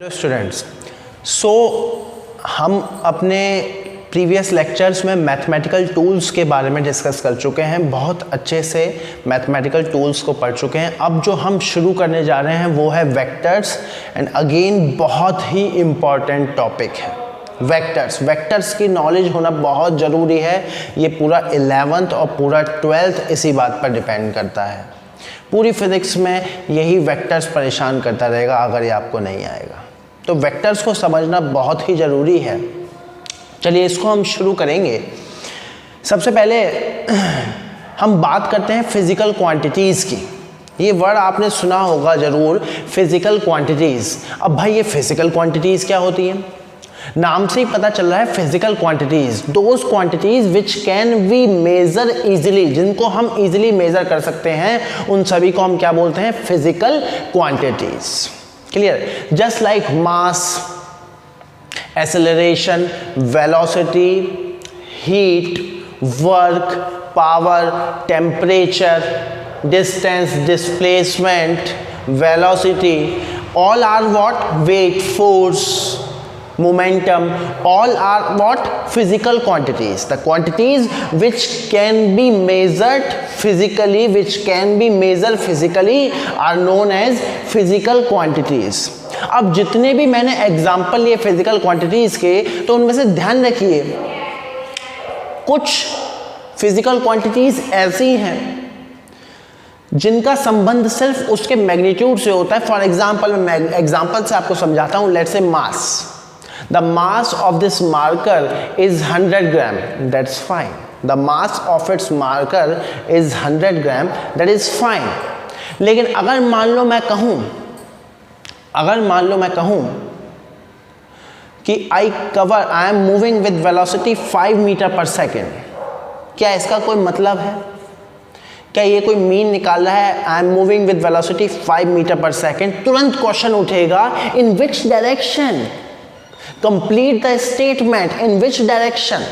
Hello students, हम अपने previous lectures में मैथमेटिकल टूल्स के बारे में डिस्कस कर चुके हैं। बहुत अच्छे से मैथमेटिकल टूल्स को पढ़ चुके हैं। अब जो हम शुरू करने जा रहे हैं वो है वेक्टर्स, एंड अगेन बहुत ही इम्पॉर्टेंट टॉपिक है वेक्टर्स। वेक्टर्स की नॉलेज होना बहुत ज़रूरी है। ये पूरा 11th और पूरा 12th इसी बात पर डिपेंड करता है। पूरी फिजिक्स में यही वेक्टर्स परेशान करता रहेगा अगर ये आपको नहीं आएगा। तो वेक्टर्स को समझना बहुत ही ज़रूरी है। चलिए इसको हम शुरू करेंगे। सबसे पहले हम बात करते हैं फिज़िकल क्वांटिटीज़ की। ये वर्ड आपने सुना होगा ज़रूर, फिज़िकल क्वांटिटीज़। अब भाई ये फिज़िकल क्वांटिटीज़ क्या होती हैं? नाम से ही पता चल रहा है physical quantities, those quantities which can be measure easily, जिनको हम इजीली मेजर कर सकते हैं, उन सभी को हम क्या बोलते हैं? Physical quantities. Clear? Just like mass, acceleration, velocity, heat, work, power, temperature, distance, displacement, velocity, all are what? Weight, force, momentum, all are what? Physical quantities. The quantities which can be measured physically, are known as physical quantities. अब जितने भी मैंने example लिए physical quantities के, तो उनमें से ध्यान रखिए कुछ फिजिकल क्वांटिटीज ऐसी हैं जिनका संबंध सिर्फ उसके मैग्नीट्यूड से होता है। फॉर एग्जाम्पल, मैं एग्जाम्पल से आपको समझाता हूं। Let's say mass, the mass of this marker is 100 gram, that's fine. The mass of its marker is 100 gram, that is fine. लेकिन अगर मान लो मैं कहूं कि I am moving with velocity 5 metre per second, क्या इसका कोई मतलब है? क्या ये कोई मीन निकाल रहा है? I am moving with velocity 5 metre per second. तुरंत क्वेश्चन उठेगा, in which direction? Complete the statement, in which direction?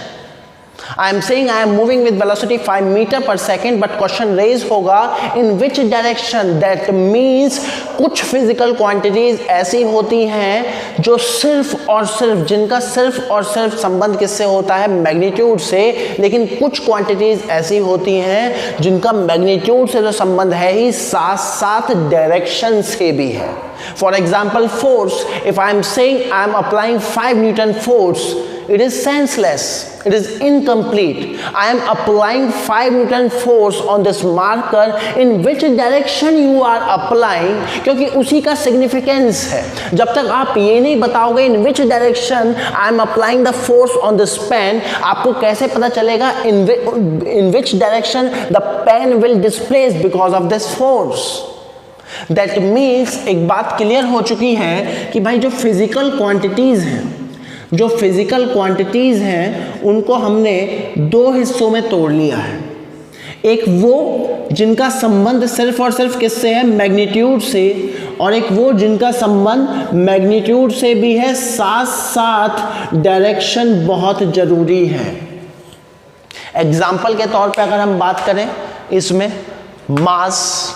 I am saying I am moving with velocity 5 meter per second, but question raise होगा in which direction? That means कुछ physical quantities ऐसी होती हैं जो सिर्फ और सिर्फ, जिनका सिर्फ और सिर्फ संबंध किससे होता है? मैग्नीट्यूड से। लेकिन कुछ quantities ऐसी होती हैं जिनका मैग्नीट्यूड से जो संबंध है ही साथ साथ डायरेक्शन से भी है। For example, force. If I am saying I am applying 5 Newton force, it is senseless, it is incomplete. I am applying 5 Newton force on this marker. In which direction you are applying? क्योंकि उसी का significance है। जब तक आप ये नहीं बताओगे in which direction I am applying the force on this pen, आपको कैसे पता चलेगा in which direction the pen will displace because of this force? That means एक बात क्लियर हो चुकी है कि भाई जो फिजिकल क्वांटिटीज हैं उनको हमने दो हिस्सों में तोड़ लिया है। एक वो जिनका संबंध सिर्फ और सिर्फ किससे है? मैग्नीट्यूड से। और एक वो जिनका संबंध मैग्नीट्यूड से भी है, साथ साथ डायरेक्शन बहुत जरूरी है। एग्जाम्पल के तौर पे अगर हम बात करें, इसमें mass,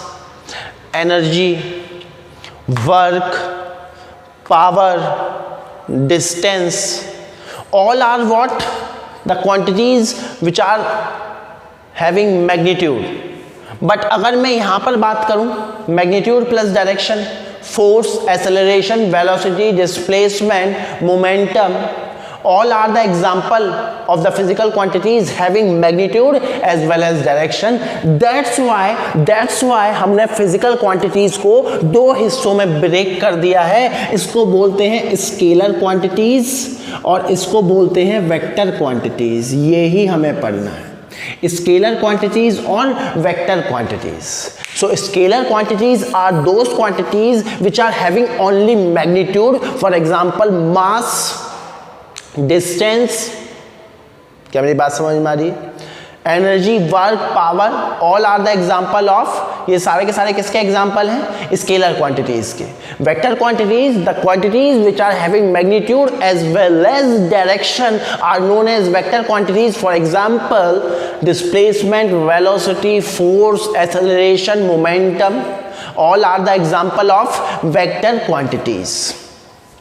energy, work, power, distance, all are what? The quantities which are having magnitude. But अगर मैं यहाँ पर बात करूँ magnitude plus direction, force, acceleration, velocity, displacement, momentum, all are the example of the physical quantities having magnitude as well as direction. That's why हमने physical quantities को दो हिस्सों में ब्रेक कर दिया है। इसको बोलते हैं स्केलर क्वांटिटीज और इसको बोलते हैं वेक्टर क्वांटिटीज। ये ही हमें पढ़ना है, स्केलर क्वांटिटीज और vector quantities. So scalar quantities are those quantities which are having only magnitude. For example, mass, distance, क्या मेरी बात समझ में आ रही है? Energy, work, power, all are the example of, ये सारे के सारे किसके एग्जाम्पल हैं? स्केलर क्वांटिटीज के। Vector quantities, the quantities which are having magnitude as well as direction are known as vector quantities. For example, displacement, velocity, force, acceleration, momentum, all are the example of vector quantities.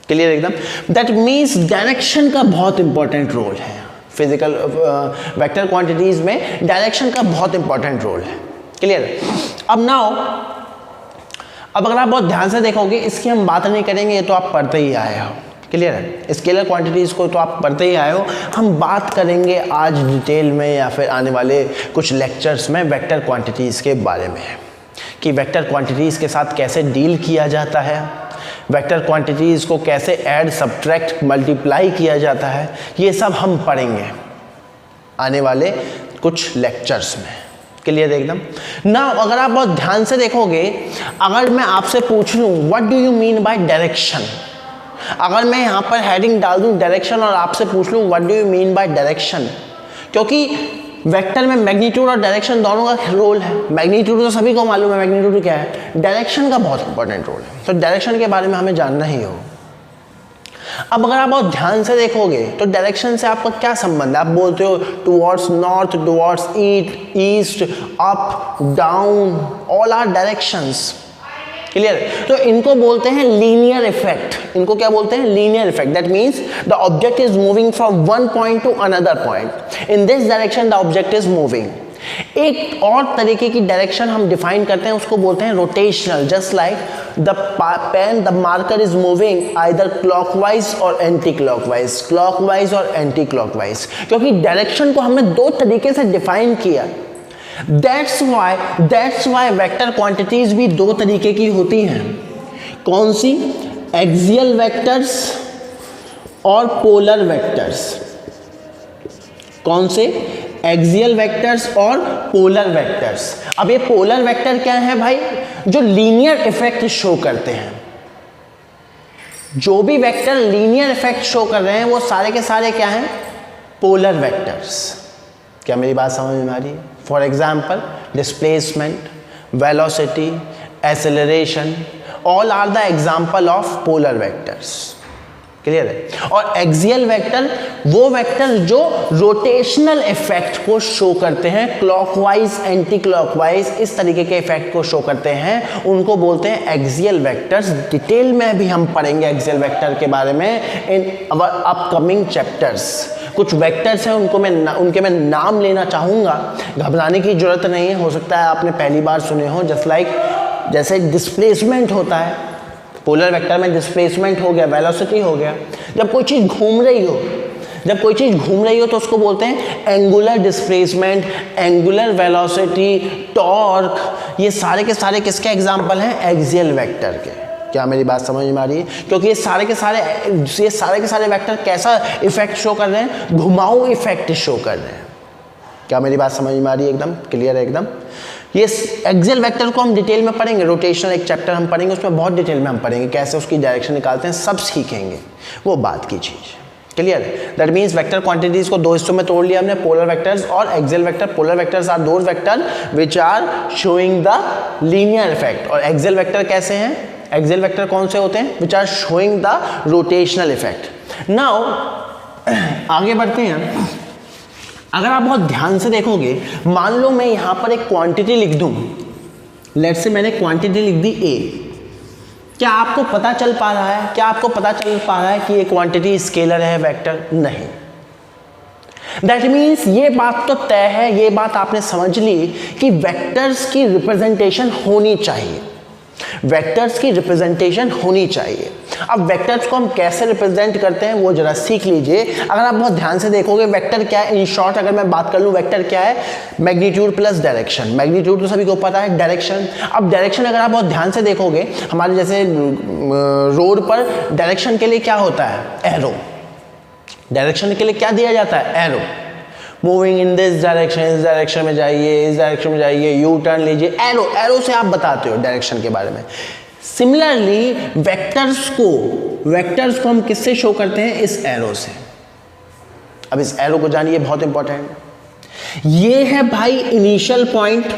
Clear एकदम। That means direction का बहुत important role है physical vector quantities में, direction का बहुत important role है। Clear. अब अगर आप बहुत ध्यान से देखोगे, इसकी हम बात नहीं करेंगे, ये तो आप पढ़ते ही आए हो। क्लियर है। स्केलर क्वांटिटीज़ को तो आप पढ़ते ही आए हो, हम बात करेंगे आज डिटेल में या फिर आने वाले कुछ लेक्चर्स में वेक्टर क्वांटिटीज़ के बारे में, कि वेक्टर क्वांटिटीज़ के साथ कैसे डील किया जाता है, वेक्टर क्वांटिटीज़ को कैसे ऐड सब्ट्रैक्ट मल्टीप्लाई किया जाता है, ये सब हम पढ़ेंगे आने वाले कुछ लेक्चर्स में। क्लियर एकदम ना। अगर आप बहुत ध्यान से देखोगे, अगर मैं आपसे पूछ लूँ what do you mean bye direction, अगर मैं यहाँ पर हेडिंग डाल दूँ डायरेक्शन और आपसे पूछ लूँ what do you mean bye direction, क्योंकि वेक्टर में मैग्नीट्यूड और डायरेक्शन दोनों का रोल है। मैग्नीट्यूड तो सभी को मालूम है, मैग्नीट्यूड क्या है, डायरेक्शन का बहुत इंपॉर्टेंट रोल है, तो डायरेक्शन के बारे में हमें जानना ही हो। अब अगर आप बहुत ध्यान से देखोगे तो डायरेक्शन से आपका क्या संबंध है, आप बोलते हो towards north, towards east, up, down, all are directions. Clear. तो इनको बोलते हैं लीनियर इफेक्ट, इनको क्या बोलते हैं, linear effect. That means the object is moving from one point two another point, in this direction the object is moving. एक और तरीके की डायरेक्शन हम डिफाइन करते हैं, उसको बोलते हैं rotational. Just like the pen, the marker is moving either clockwise और एंटी क्लॉकवाइज, क्लॉकवाइज और एंटी क्लॉकवाइज, क्योंकि डायरेक्शन को हमने दो तरीके से डिफाइन किया। That's why वेक्टर क्वांटिटीज भी दो तरीके की होती हैं। कौन सी, एक्सियल वेक्टर्स और पोलर वेक्टर्स। कौन से, एक्सियल वेक्टर्स और पोलर वेक्टर्स। अब ये पोलर वेक्टर क्या है भाई, जो लीनियर इफेक्ट शो करते हैं। जो भी वेक्टर लीनियर इफेक्ट शो कर रहे हैं वो सारे के सारे क्या हैं, पोलर वेक्टर्स। क्या मेरी बात समझ में आ रही है। For example displacement, velocity, acceleration, all are the example of polar vectors. Clear है। और एक्सियल वेक्टर वो वेक्टर जो रोटेशनल इफेक्ट को शो करते हैं, क्लॉकवाइज, एंटी क्लॉकवाइज, इस तरीके के इफेक्ट को शो करते हैं, उनको बोलते हैं एक्सियल वेक्टर्स। डिटेल में भी हम पढ़ेंगे एक्सियल वेक्टर के बारे में इन अवर अपकमिंग चैप्टर्स। कुछ वेक्टर्स हैं उनके मैं नाम लेना चाहूँगा, घबराने की जरूरत नहीं है, हो सकता है आपने पहली बार सुने हो। जस्ट लाइक जैसे डिस्प्लेसमेंट होता है, पोलर वेक्टर में डिस्प्लेसमेंट हो गया, वेलोसिटी हो गया। जब कोई चीज़ घूम रही हो तो उसको बोलते हैं angular displacement, angular velocity, torque. ये सारे के सारे किसके एग्जाम्पल हैं, एक्सियल वेक्टर के। क्या मेरी बात समझ में आ रही है। क्योंकि ये सारे के सारे वेक्टर कैसा इफेक्ट शो कर रहे हैं, घुमाऊ इफेक्ट शो कर रहे हैं। क्या मेरी बात समझ में आ रही है, एकदम क्लियर है एकदम। ये एक्सियल वेक्टर को हम डिटेल में पढ़ेंगे, रोटेशनल एक चैप्टर हम पढ़ेंगे, उसमें बहुत डिटेल में हम पढ़ेंगे कैसे उसकी डायरेक्शन निकालते हैं, सब सीखेंगे, वो बात की चीज़। Clear. That means vector quantities को दो हिस्सों में तोड़ लिया हमने, पोलर वेक्टर्स और axial vector. Polar vectors are those vector which are showing the linear effect, और एक्सियल वेक्टर कैसे हैं, एक्सियल वेक्टर कौन से होते हैं, which are showing the rotational effect. Now आगे बढ़ते हैं। अगर आप बहुत ध्यान से देखोगे, मान लो मैं यहां पर एक क्वांटिटी लिख दूं, लेट्स से मैंने क्वांटिटी लिख दी ए। क्या आपको पता चल पा रहा है, कि ये क्वांटिटी स्केलर है, वेक्टर नहीं। दैट मीन्स ये बात तो तय है, ये बात आपने समझ ली कि वेक्टर्स की रिप्रेजेंटेशन होनी चाहिए, वेक्टर्स की रिप्रेजेंटेशन होनी चाहिए। अब वेक्टर्स को हम कैसे रिप्रेजेंट करते हैं वो जरा सीख लीजिए। अगर आप बहुत ध्यान से देखोगे, वेक्टर क्या है, इन शॉर्ट अगर मैं बात कर लूँ, वेक्टर क्या है, मैग्नीट्यूड प्लस डायरेक्शन। मैग्नीट्यूड तो सभी को पता है, डायरेक्शन। अब डायरेक्शन अगर आप बहुत ध्यान से देखोगे, हमारे जैसे रोड पर डायरेक्शन के लिए क्या होता है, एरो। डायरेक्शन के लिए क्या दिया जाता है, arrow. Moving in this direction, इस डायरेक्शन में जाइए, इस डायरेक्शन में जाइए, यू टर्न लीजिए, एरो। एरो से आप बताते हो डायरेक्शन के बारे में। सिमिलरली वेक्टर्स को हम किससे शो करते हैं, इस एरो से। अब इस एरो को जानिए, बहुत इंपॉर्टेंट। ये है भाई इनिशियल पॉइंट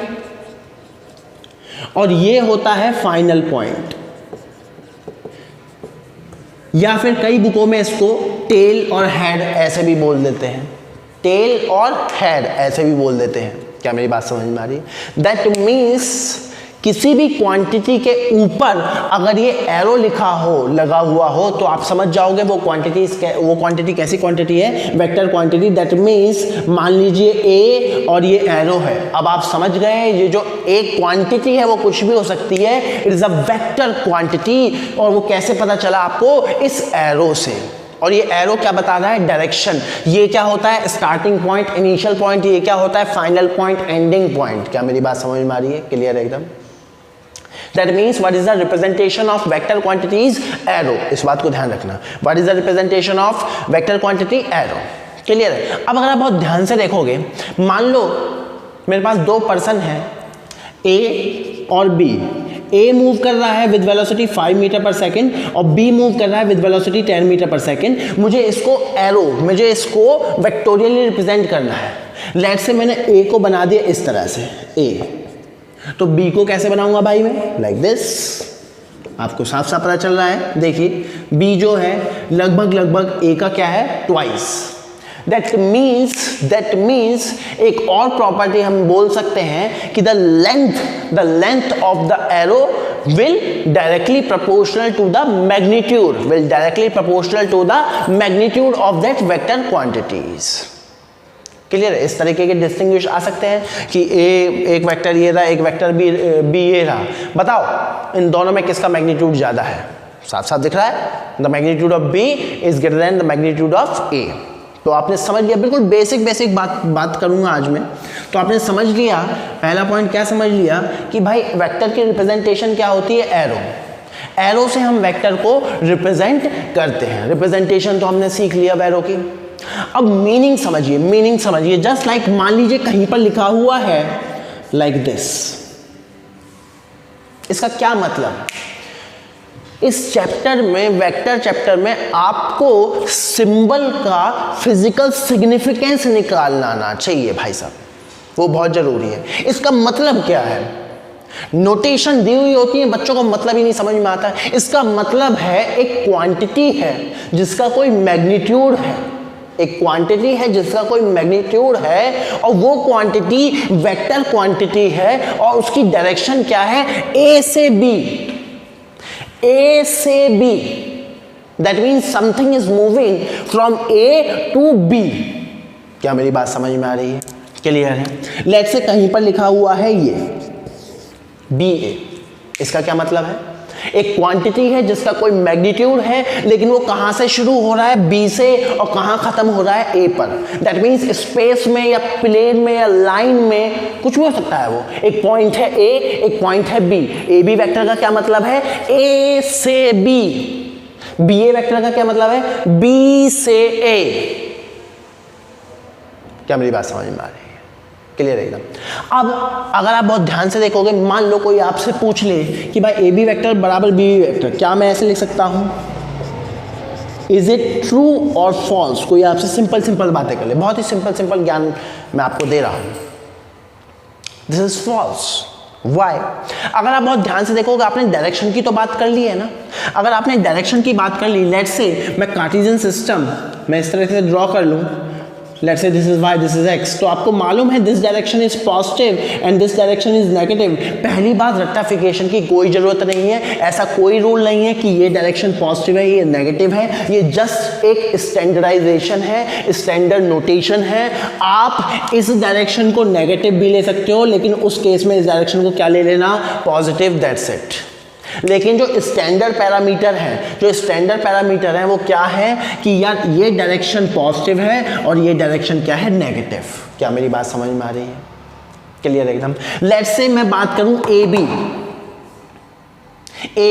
और ये होता है फाइनल पॉइंट, या फिर कई बुकों में इसको टेल और हेड ऐसे भी बोल देते हैं, टेल और हेड ऐसे भी बोल देते हैं। क्या मेरी बात समझ में आ रही है। दैट मीन्स किसी भी क्वांटिटी के ऊपर अगर ये एरो लिखा हो, लगा हुआ हो, तो आप समझ जाओगे वो क्वांटिटी कैसी क्वांटिटी है, वेक्टर क्वांटिटी। दैट मीन्स मान लीजिए ए और ये एरो है। अब आप समझ गए ये जो एक क्वांटिटी है वो कुछ भी हो सकती है, it is a vector quantity. और वो कैसे पता चला आपको, इस एरो से। और ये एरो क्या बता रहा है, डायरेक्शन। ये क्या होता है, स्टार्टिंग पॉइंट, इनिशियल पॉइंट। ये क्या होता है, फाइनल पॉइंट, एंडिंग पॉइंट। क्या मेरी बात समझ में आ रही है, क्लियर है एकदम? That means what is the representation of vector quantities? Arrow. इस बात को ध्यान रखना। What is the representation of vector quantity? Arrow. Clear है? अब अगर आप बहुत ध्यान से देखोगे, मान लो मेरे पास दो पर्सन हैं A और B। A मूव कर रहा है with velocity 5 metre per second और B मूव कर रहा है with velocity 10 metre per second. मुझे इसको वेक्टोरियली रिप्रेजेंट करना है। लेट्स से मैंने A को बना दिया इस तरह से A, तो B को कैसे बनाऊंगा भाई मैं, लाइक दिस। आपको साफ साफ पता चल रहा है, देखिए B जो है लगभग A का क्या है, ट्वाइस। दैट मीन्स एक और प्रॉपर्टी हम बोल सकते हैं कि the length of the arrow will directly proportional to the magnitude of that vector quantities। Clear है? इस तरीके के डिस्टिंग्विश आ सकते हैं कि एक वेक्टर ये रहा, एक वेक्टर बी ये रहा। बताओ इन दोनों में किसका मैग्नीट्यूड ज़्यादा है? साफ साफ दिख रहा है, the magnitude of B is greater than the magnitude of A. तो आपने समझ लिया, बिल्कुल बेसिक बात करूंगा आज मैं। तो आपने समझ लिया, पहला पॉइंट क्या समझ लिया कि भाई वेक्टर की रिप्रेजेंटेशन क्या होती है, एरो से हम वेक्टर को रिप्रेजेंट करते हैं। रिप्रेजेंटेशन तो हमने सीख लिया एरो की। अब मीनिंग समझिए। जस्ट लाइक मान लीजिए कहीं पर लिखा हुआ है लाइक दिस। इसका क्या मतलब, इस चैप्टर में, वेक्टर चैप्टर में आपको सिंबल का फिजिकल सिग्निफिकेंस निकालना आना चाहिए भाई साहब, वो बहुत जरूरी है। इसका मतलब क्या है, नोटेशन दी हुई होती है, बच्चों को मतलब ही नहीं समझ में आता है। इसका मतलब है एक क्वांटिटी है जिसका कोई मैग्नीट्यूड है, एक क्वांटिटी है जिसका कोई मैग्नीट्यूड है, और वो क्वांटिटी वेक्टर क्वांटिटी है और उसकी डायरेक्शन क्या है, ए से B. That means something is moving from A to B. क्या मेरी बात समझ में आ रही है, क्लियर है? लेट्स से कहीं पर लिखा हुआ है ये बी ए। इसका क्या मतलब है, एक क्वांटिटी है जिसका कोई मैग्नीट्यूड है, लेकिन वो कहां से शुरू हो रहा है, बी से, और कहां खत्म हो रहा है, ए पर। दैट मीन्स स्पेस में या प्लेन में या लाइन में कुछ भी हो सकता है। वो एक पॉइंट है ए, एक पॉइंट है बी। ए बी वेक्टर का क्या मतलब है, ए से बी। बी ए वेक्टर का क्या मतलब है, बी से ए। क्या मेरी बात समझ में आ रही है, क्लियर एकदम? अब अगर आप बहुत ध्यान से देखोगे, मान लो कोई आपसे पूछ ले कि भाई ए बी वेक्टर बराबर बी बी वेक्टर, क्या मैं ऐसे लिख सकता हूं, इज इट ट्रू और फॉल्स? कोई आपसे सिंपल बातें कर ले, बहुत ही सिंपल ज्ञान मैं आपको दे रहा हूं। This is false. वाई? अगर आप बहुत ध्यान से देखोगे, आपने डायरेक्शन की तो बात कर ली है ना। अगर आपने डायरेक्शन की बात कर ली, लेट्स से मैं कार्टेशियन सिस्टम मैं इस तरह से ड्रॉ कर लूं, let's say this is y, this is x, तो आपको मालूम है this direction is positive and this direction is negative. पहली बात, रेक्टिफिकेशन की कोई जरूरत नहीं है, ऐसा कोई रूल नहीं है कि ये डायरेक्शन पॉजिटिव है, ये नेगेटिव है। ये जस्ट एक स्टैंडर्डाइजेशन है, स्टैंडर्ड नोटेशन है। आप इस डायरेक्शन को नेगेटिव भी ले सकते हो, लेकिन उस केस में इस डायरेक्शन को क्या ले लेना, पॉजिटिव, दैट्स इट। लेकिन जो स्टैंडर्ड पैरामीटर है वो क्या है कि यार ये डायरेक्शन पॉजिटिव है और ये डायरेक्शन क्या है, नेगेटिव। क्या मेरी बात समझ में आ रही है, क्लियर एकदम? लेट्स से मैं बात करूं ए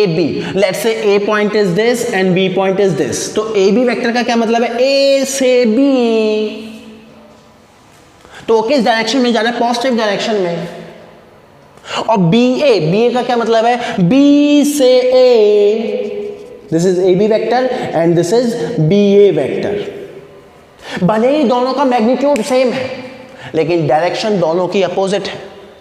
B, let's say A point is this and B point is this. तो ए बी वेक्टर का क्या मतलब है, ए से बी। तो वो किस डायरेक्शन में जा रहा है, पॉजिटिव डायरेक्शन में। और बी ए का क्या मतलब है, बी से A. This is A B vector and this is B A vector. भले ही दोनों का मैग्नीट्यूड सेम है, लेकिन डायरेक्शन दोनों की अपोजिट है।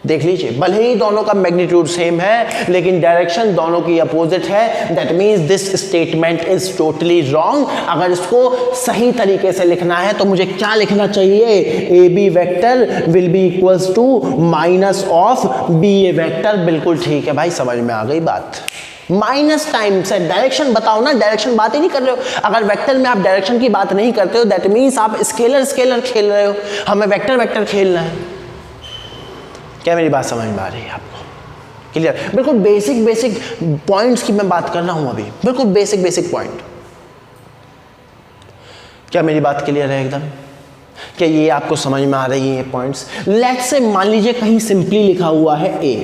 देख लीजिए, भले ही दोनों का मैग्नीट्यूड सेम है लेकिन डायरेक्शन दोनों की अपोजिट है। That means this statement is totally wrong. अगर इसको सही तरीके से लिखना है तो मुझे क्या लिखना चाहिए? A B vector will be equals to minus of B A vector. बिल्कुल ठीक है भाई, समझ में आ गई बात। माइनस टाइम से डायरेक्शन बताओ ना, डायरेक्शन बात ही नहीं कर रहे हो। अगर वेक्टर में आप डायरेक्शन की बात नहीं करते हो दैट मीन्स आप स्केलर स्केलर खेल रहे हो, हमें वेक्टर वेक्टर खेलना है। क्या मेरी बात समझ में आ रही है आपको? क्लियर? बिल्कुल बेसिक बेसिक पॉइंट्स की मैं बात कर रहा हूं अभी, बिल्कुल बेसिक बेसिक पॉइंट। क्या मेरी बात क्लियर है एकदम? क्या ये आपको समझ में आ रही है पॉइंट्स? लेट्स से मान लीजिए कहीं सिंपली लिखा हुआ है ए,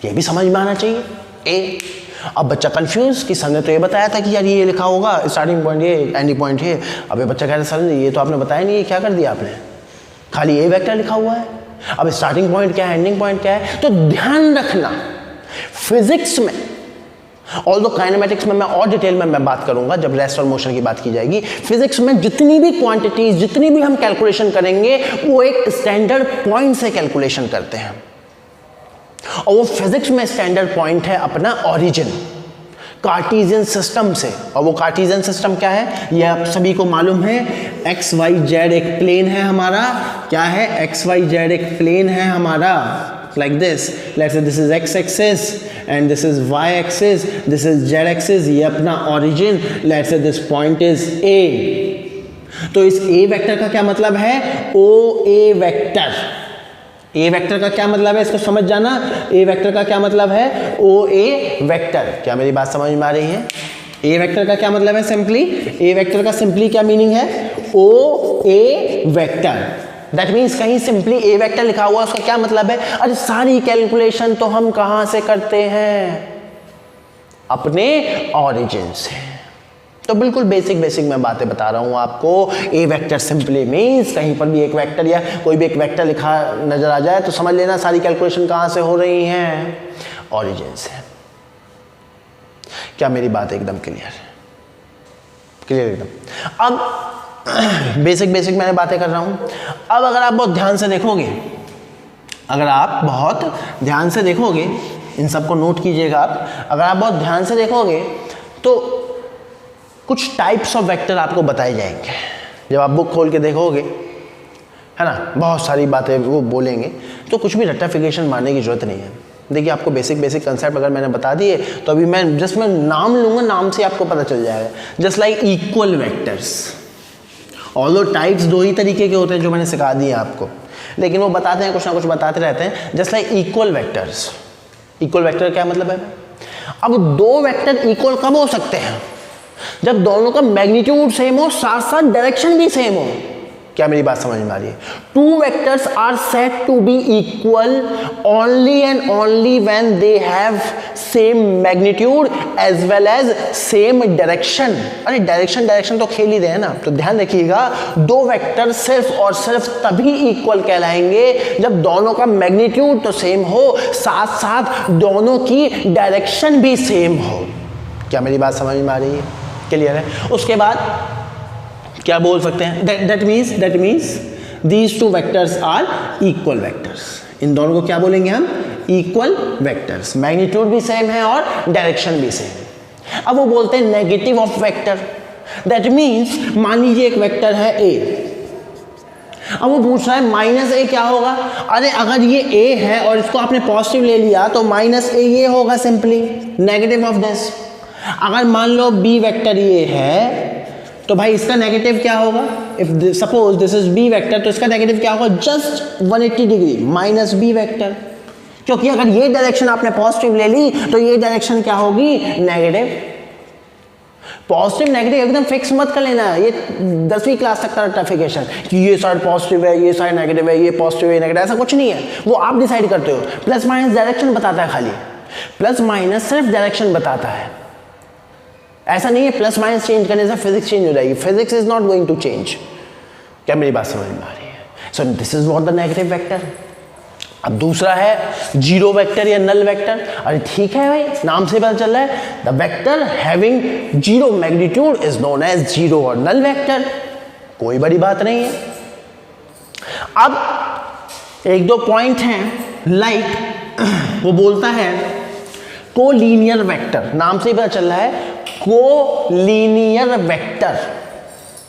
ये भी समझ में आना चाहिए ए। अब बच्चा कंफ्यूज कि सर ने तो ये बताया था कि यार ये लिखा होगा स्टार्टिंग पॉइंट ये, एंडिंग पॉइंट ये। अब ये बच्चा कह रहा है सर ये तो आपने बताया नहीं, ये क्या कर दिया आपने, खाली ए वेक्टर लिखा हुआ है। अब स्टार्टिंग पॉइंट क्या है, एंडिंग पॉइंट क्या है? तो ध्यान रखना फिजिक्स में, ऑल्दो काइनेमेटिक्स में मैं और डिटेल में मैं बात करूंगा जब रेस्ट और मोशन की बात की जाएगी। फिजिक्स में जितनी भी क्वांटिटीज, जितनी भी हम कैलकुलेशन करेंगे वो एक स्टैंडर्ड पॉइंट से कैलकुलेशन करते हैं, और वो फिजिक्स में स्टैंडर्ड पॉइंट है अपना ओरिजिन, कार्टेशियन सिस्टम से। और वो कार्टेशियन सिस्टम क्या है ये आप सभी को मालूम है। एक्स वाई जेड एक प्लेन है हमारा, क्या है? एक्स वाई जेड एक प्लेन है हमारा, like this. Let's say this is x axis and this is y axis, this is z axis, ये अपना origin. Let's say this point is A. तो इस A वेक्टर का क्या मतलब है? O A vector. A vector का क्या मतलब है इसको समझ जाना। A वेक्टर का क्या मतलब है? O A vector. क्या मेरी बात समझ में आ रही है? A वेक्टर का क्या मतलब है? सिंपली A वेक्टर का सिंपली क्या मीनिंग है? O A vector. That means कहीं सिंपली ए वेक्टर लिखा हुआ उसका क्या मतलब है? अरे सारी कैलकुलेशन तो हम कहां से करते हैं? अपने ओरिजिन से। तो बिल्कुल बेसिक बेसिक मैं बातें बता रहा हूं आपको। ए वेक्टर सिंपली मीन्स कहीं पर भी एक वेक्टर या कोई भी एक वेक्टर लिखा नजर आ जाए तो समझ लेना सारी कैलकुलेशन कहां से हो रही हैं? ओरिजिन से। क्या मेरी बात एकदम क्लियर है? क्लियर एकदम। अब बेसिक बेसिक मैंने बातें कर रहा हूं। अब अगर आप बहुत ध्यान से देखोगे, अगर आप बहुत ध्यान से देखोगे, इन सबको नोट कीजिएगा आप, अगर आप बहुत ध्यान से देखोगे तो कुछ टाइप्स ऑफ वेक्टर आपको बताए जाएंगे। जब आप बुक खोल के देखोगे है ना, बहुत सारी बातें वो बोलेंगे, तो कुछ भी रेक्टिफिकेशन मारने की जरूरत नहीं है। देखिए आपको बेसिक बेसिक कंसेप्ट अगर मैंने बता दिए तो अभी मैं नाम लूंगा, नाम से आपको पता चल जाएगा। Just like equal vectors, although types दो ही तरीके के होते हैं जो मैंने सिखा दिए आपको, लेकिन वो बताते हैं कुछ ना कुछ बताते रहते हैं। Just like equal vectors. Equal vector क्या मतलब है? अब दो वेक्टर इक्वल कब हो सकते हैं? जब दोनों का मैग्नीट्यूड सेम हो, साथ साथ डायरेक्शन भी सेम हो। क्या मेरी बात समझ में आ रही है? Two vectors are said to be equal only and only when they have same magnitude as well as same direction. अरे डायरेक्शन डायरेक्शन तो खेल ही रहे हैं ना, तो ध्यान रखिएगा दो वेक्टर सिर्फ और सिर्फ तभी इक्वल कहलाएंगे जब दोनों का मैग्नीट्यूड तो सेम हो, साथ साथ दोनों की डायरेक्शन भी सेम हो। क्या मेरी बात समझ में आ रही है? क्लियर है? उसके बाद क्या बोल सकते हैं? That means these two vectors are equal vectors. इन दोनों को क्या बोलेंगे हम? Equal vectors. मैग्नीट्यूड भी सेम है और डायरेक्शन भी सेम। अब वो बोलते हैं negative of vector. That means मान लीजिए एक वेक्टर है ए, अब वो पूछ रहा है माइनस ए क्या होगा? अरे अगर ये ए है और इसको आपने पॉजिटिव ले लिया तो माइनस ए ये होगा सिंपली नेगेटिव ऑफ दिस। अगर मान लो बी वेक्टर ये है तो भाई इसका नेगेटिव क्या होगा? If suppose this is B vector तो इसका नेगेटिव क्या होगा? Just 180 degree minus B vector, क्योंकि अगर ये डायरेक्शन आपने पॉजिटिव ले ली तो ये डायरेक्शन क्या होगी? नेगेटिव। पॉजिटिव नेगेटिव एकदम फिक्स मत कर लेना, ये 10वीं क्लास तक का रेक्टिफिकेशन कि ये साइड पॉजिटिव है, ये साइड नेगेटिव है, ये पॉजिटिव है, नेगेटिव, ऐसा कुछ नहीं है। वो आप डिसाइड करते हो। प्लस माइनस डायरेक्शन बताता है, खाली प्लस माइनस सिर्फ डायरेक्शन बताता है। ऐसा नहीं है प्लस माइनस चेंज करने से फिजिक्स चेंज हो जाएगी। Physics is not going to change. क्या मेरी बात समझ में आ रही है? So this is what the negative vector. अब दूसरा है जीरो वेक्टर या नल वेक्टर। अरे ठीक है भाई, नाम से पता चल रहा है the vector having zero magnitude is known as zero और नल वेक्टर। कोई बड़ी बात नहीं है। अब एक दो पॉइंट हैं लाइक वो बोलता है कोलिनियर वेक्टर, नाम से ही पता चल रहा है कोलिनियर वेक्टर।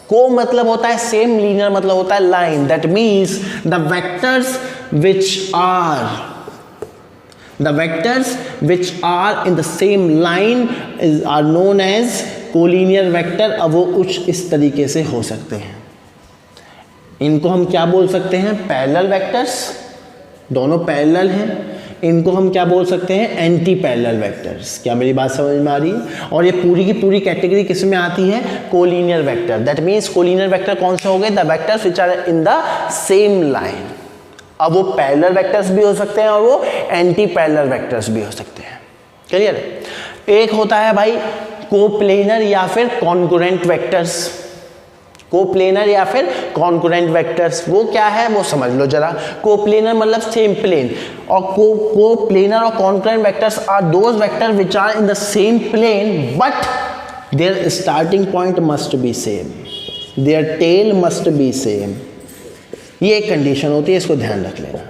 को मतलब होता है सेम, लीनियर मतलब होता है line. That means the vectors which are in the same line are known as collinear vector. अब वो कुछ इस तरीके से हो सकते हैं, इनको हम क्या बोल सकते हैं, पैरेलल वेक्टर्स, दोनों पैरेलल हैं। इनको हम क्या बोल सकते हैं, एंटी पैरेलल वेक्टर्स। क्या मेरी बात समझ में आ रही है? और ये पूरी की पूरी कैटेगरी किस में आती है, collinear vector. That means collinear vector कौन से हो गए, the vectors which are in the same line. अब वो पैरेलल वेक्टर्स भी हो सकते हैं और वो एंटी पैरेलल वेक्टर्स भी हो सकते हैं। क्लियर है? एक होता है भाई कोप्लेनर या फिर कॉन्करेंट वेक्टर्स। कोप्लेनर या फिर कॉन्करेंट वेक्टर्स वो क्या है वो समझ लो जरा। कोप्लेनर मतलब सेम प्लेन, और कोप्लेनर और concurrent vectors are those vector which are in the same plane but their starting point must be same, their tail must be same. ये एक कंडीशन होती है, इसको ध्यान रख लेना।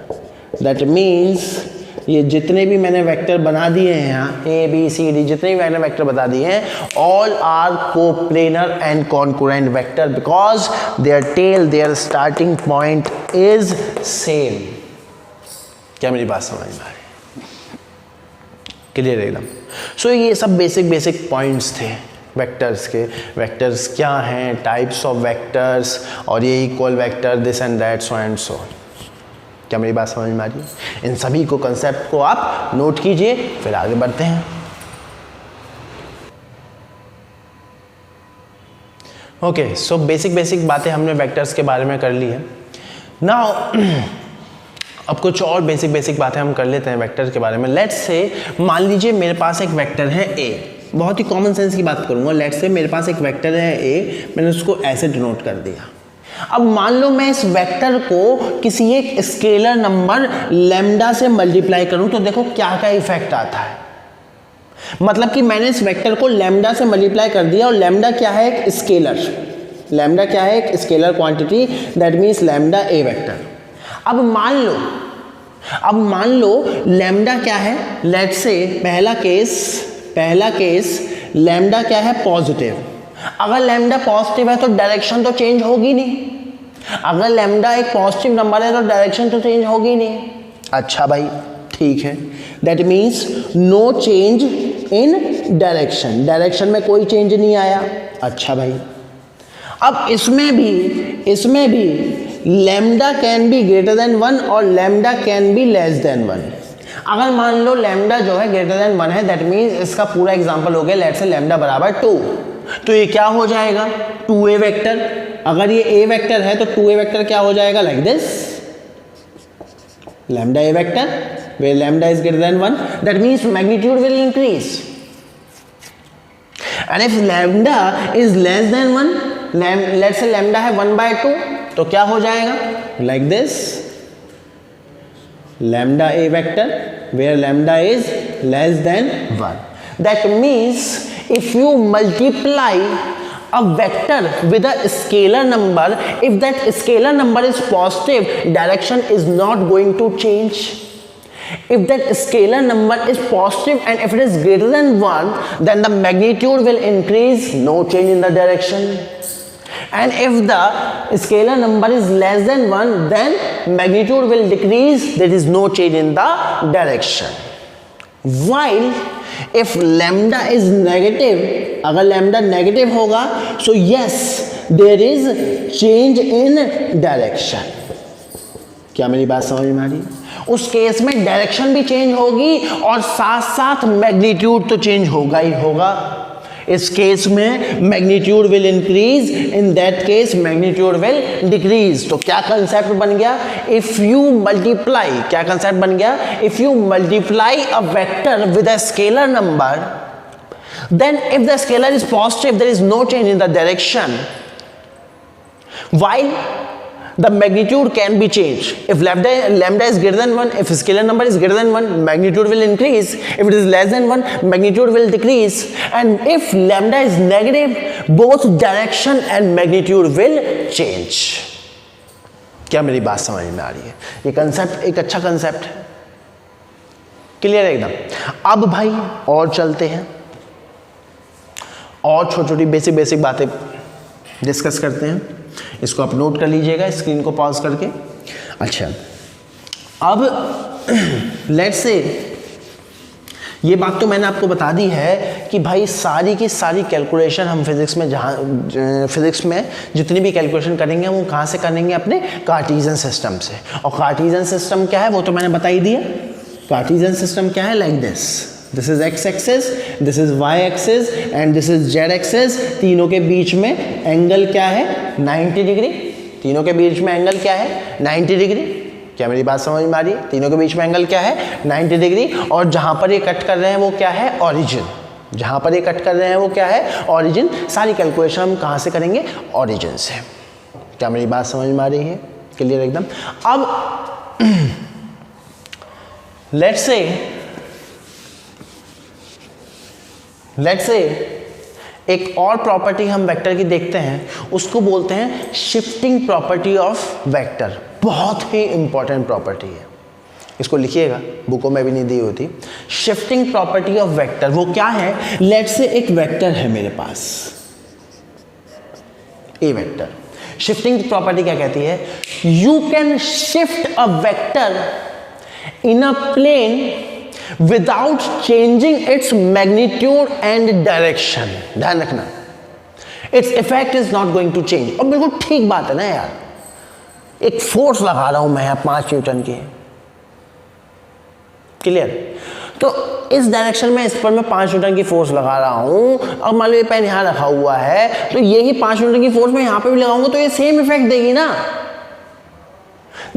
दैट मीन्स ये जितने भी मैंने वेक्टर बना दिए हैं यहाँ ए बी सी डी, जितने भी मैंने वेक्टर बता दिए हैं, all are coplanar and concurrent vector because their tail their starting point is same. क्या मेरी बात समझ में आ रही? क्लियर एकदम? सो ये सब बेसिक पॉइंट्स थे वेक्टर्स के। वेक्टर्स क्या हैं, टाइप्स ऑफ वेक्टर्स, और ये equal vector, this and that, so and so. क्या मेरी बात समझ में आ रही है? इन सभी को कंसेप्ट को आप नोट कीजिए, फिर आगे बढ़ते हैं। ओके, सो बेसिक बातें हमने वेक्टर्स के बारे में कर ली है। नाउ अब कुछ और बेसिक बातें हम कर लेते हैं वेक्टर के बारे में। लेट्स से मान लीजिए मेरे पास एक वेक्टर है ए, बहुत ही कॉमन सेंस की बात करूंगा। लेट्स से मेरे पास एक वेक्टर है ए, मैंने उसको ऐसे डिनोट कर दिया। अब मान लो मैं इस वेक्टर को किसी एक स्केलर नंबर लैम्डा से मल्टीप्लाई करूं तो देखो क्या क्या इफेक्ट आता है। मतलब कि मैंने इस वेक्टर को लैम्डा से मल्टीप्लाई कर दिया, और लैम्डा क्या है, एक स्केलर। लैम्डा क्या है, एक scalar quantity, that means lambda A vector. अब मान लो लैम्डा क्या है, लेट्स से पहला केस लैम्डा क्या है, पॉजिटिव। अगर लैम्डा पॉजिटिव है तो डायरेक्शन तो चेंज होगी नहीं। अगर लैम्डा एक पॉजिटिव नंबर है तो डायरेक्शन तो चेंज होगी नहीं। अच्छा भाई ठीक है, that means no change in direction में कोई चेंज नहीं आया। अच्छा भाई, अब इसमें भी lambda can be greater than 1 और lambda can be less than 1। अगर मान लो लैम्डा जो है ग्रेटर देन 1 है, दैट मीन्स इसका पूरा एग्जांपल हो गया लेट्स से लैम्डा बराबर 2, तो ये क्या हो जाएगा, 2a वेक्टर। अगर ये a वेक्टर है तो 2a वेक्टर क्या हो जाएगा, like this, lambda a vector where lambda is greater than 1, that means magnitude will increase. And if lambda is less than 1, let's say lambda है 1/2, तो क्या हो जाएगा, like this, lambda a vector where lambda is less than 1. That means if you multiply a vector with a scalar number, if that scalar number is positive, direction is not going to change. If that scalar number is positive and if it is greater than 1, then the magnitude will increase, no change in the direction. And if the scalar number is less than 1, then magnitude will decrease, there is no change in the direction. While if lambda is negative, अगर lambda negative होगा, so yes, there is change in direction. क्या मेरी बात समझ में आ रही है? उस केस में डायरेक्शन भी चेंज होगी और साथ साथ मैग्नीट्यूड तो चेंज होगा ही होगा। इस केस में magnitude will increase, in that case magnitude will decrease. तो क्या कंसेप्ट बन गया, इफ यू मल्टीप्लाई, क्या कंसेप्ट बन गया, if you multiply a vector with a scalar number, then if the scalar is positive there is no change in the direction, while the magnitude can be changed. If lambda is greater than 1, if scalar number is greater than 1, magnitude will increase. If it is less than 1, magnitude will decrease. And if lambda is negative, both direction and magnitude will change. क्या मेरी बात समझ में आ रही है? ये concept एक अच्छा कंसेप्ट है, क्लियर है एकदम। अब भाई और चलते हैं और छोटी छोटी बेसिक बातें डिस्कस करते हैं। इसको आप नोट कर लीजिएगा स्क्रीन को पॉज करके। अच्छा, अब लेट्स से ये बात तो मैंने आपको बता दी है कि भाई सारी की सारी कैलकुलेशन हम फिजिक्स में जितनी भी कैलकुलेशन करेंगे वो कहाँ से करेंगे? अपने कार्टेशियन सिस्टम से। और कार्टेशियन सिस्टम क्या है वो तो मैंने बता ही दिया। कार्टेशियन सिस्टम क्या है? Like this is X axis, this is Y axis and this is Z axis. तीनों के बीच में एंगल क्या है? 90 डिग्री। तीनों के बीच में एंगल क्या है? 90 डिग्री। क्या मेरी बात समझ में आ रही है? तीनों के बीच में एंगल क्या है? 90 डिग्री। और जहां पर ये कट कर रहे हैं वो क्या है? ओरिजिन। जहां पर ये कट कर रहे हैं वो क्या है? ओरिजिन। सारी कैलकुलेशन हम कहां से करेंगे? ओरिजिन से। क्या मेरी बात समझ में आ रही है? क्लियर एकदम। अब लेट्स से एक और प्रॉपर्टी हम वेक्टर की देखते हैं, उसको बोलते हैं शिफ्टिंग प्रॉपर्टी ऑफ वेक्टर। बहुत ही इंपॉर्टेंट प्रॉपर्टी है, इसको लिखिएगा, बुकों में भी नहीं दी होती। शिफ्टिंग प्रॉपर्टी ऑफ वेक्टर वो क्या है? लेट्स से एक वेक्टर है मेरे पास, ए वेक्टर। शिफ्टिंग प्रॉपर्टी क्या कहती है? You can shift a vector in a plane without changing its magnitude and direction. ध्यान रखना, its effect is not going to change. और बिल्कुल ठीक बात है ना यार, एक फोर्स लगा रहा हूं मैं 5 न्यूटन की, क्लियर? तो इस डायरेक्शन में इस पर मैं 5 न्यूटन की फोर्स लगा रहा हूं। अब मान लो ये पेन यहां रखा हुआ है, तो यही 5 न्यूटन की फोर्स मैं यहां पे भी लगाऊंगा तो ये सेम इफेक्ट देगी ना।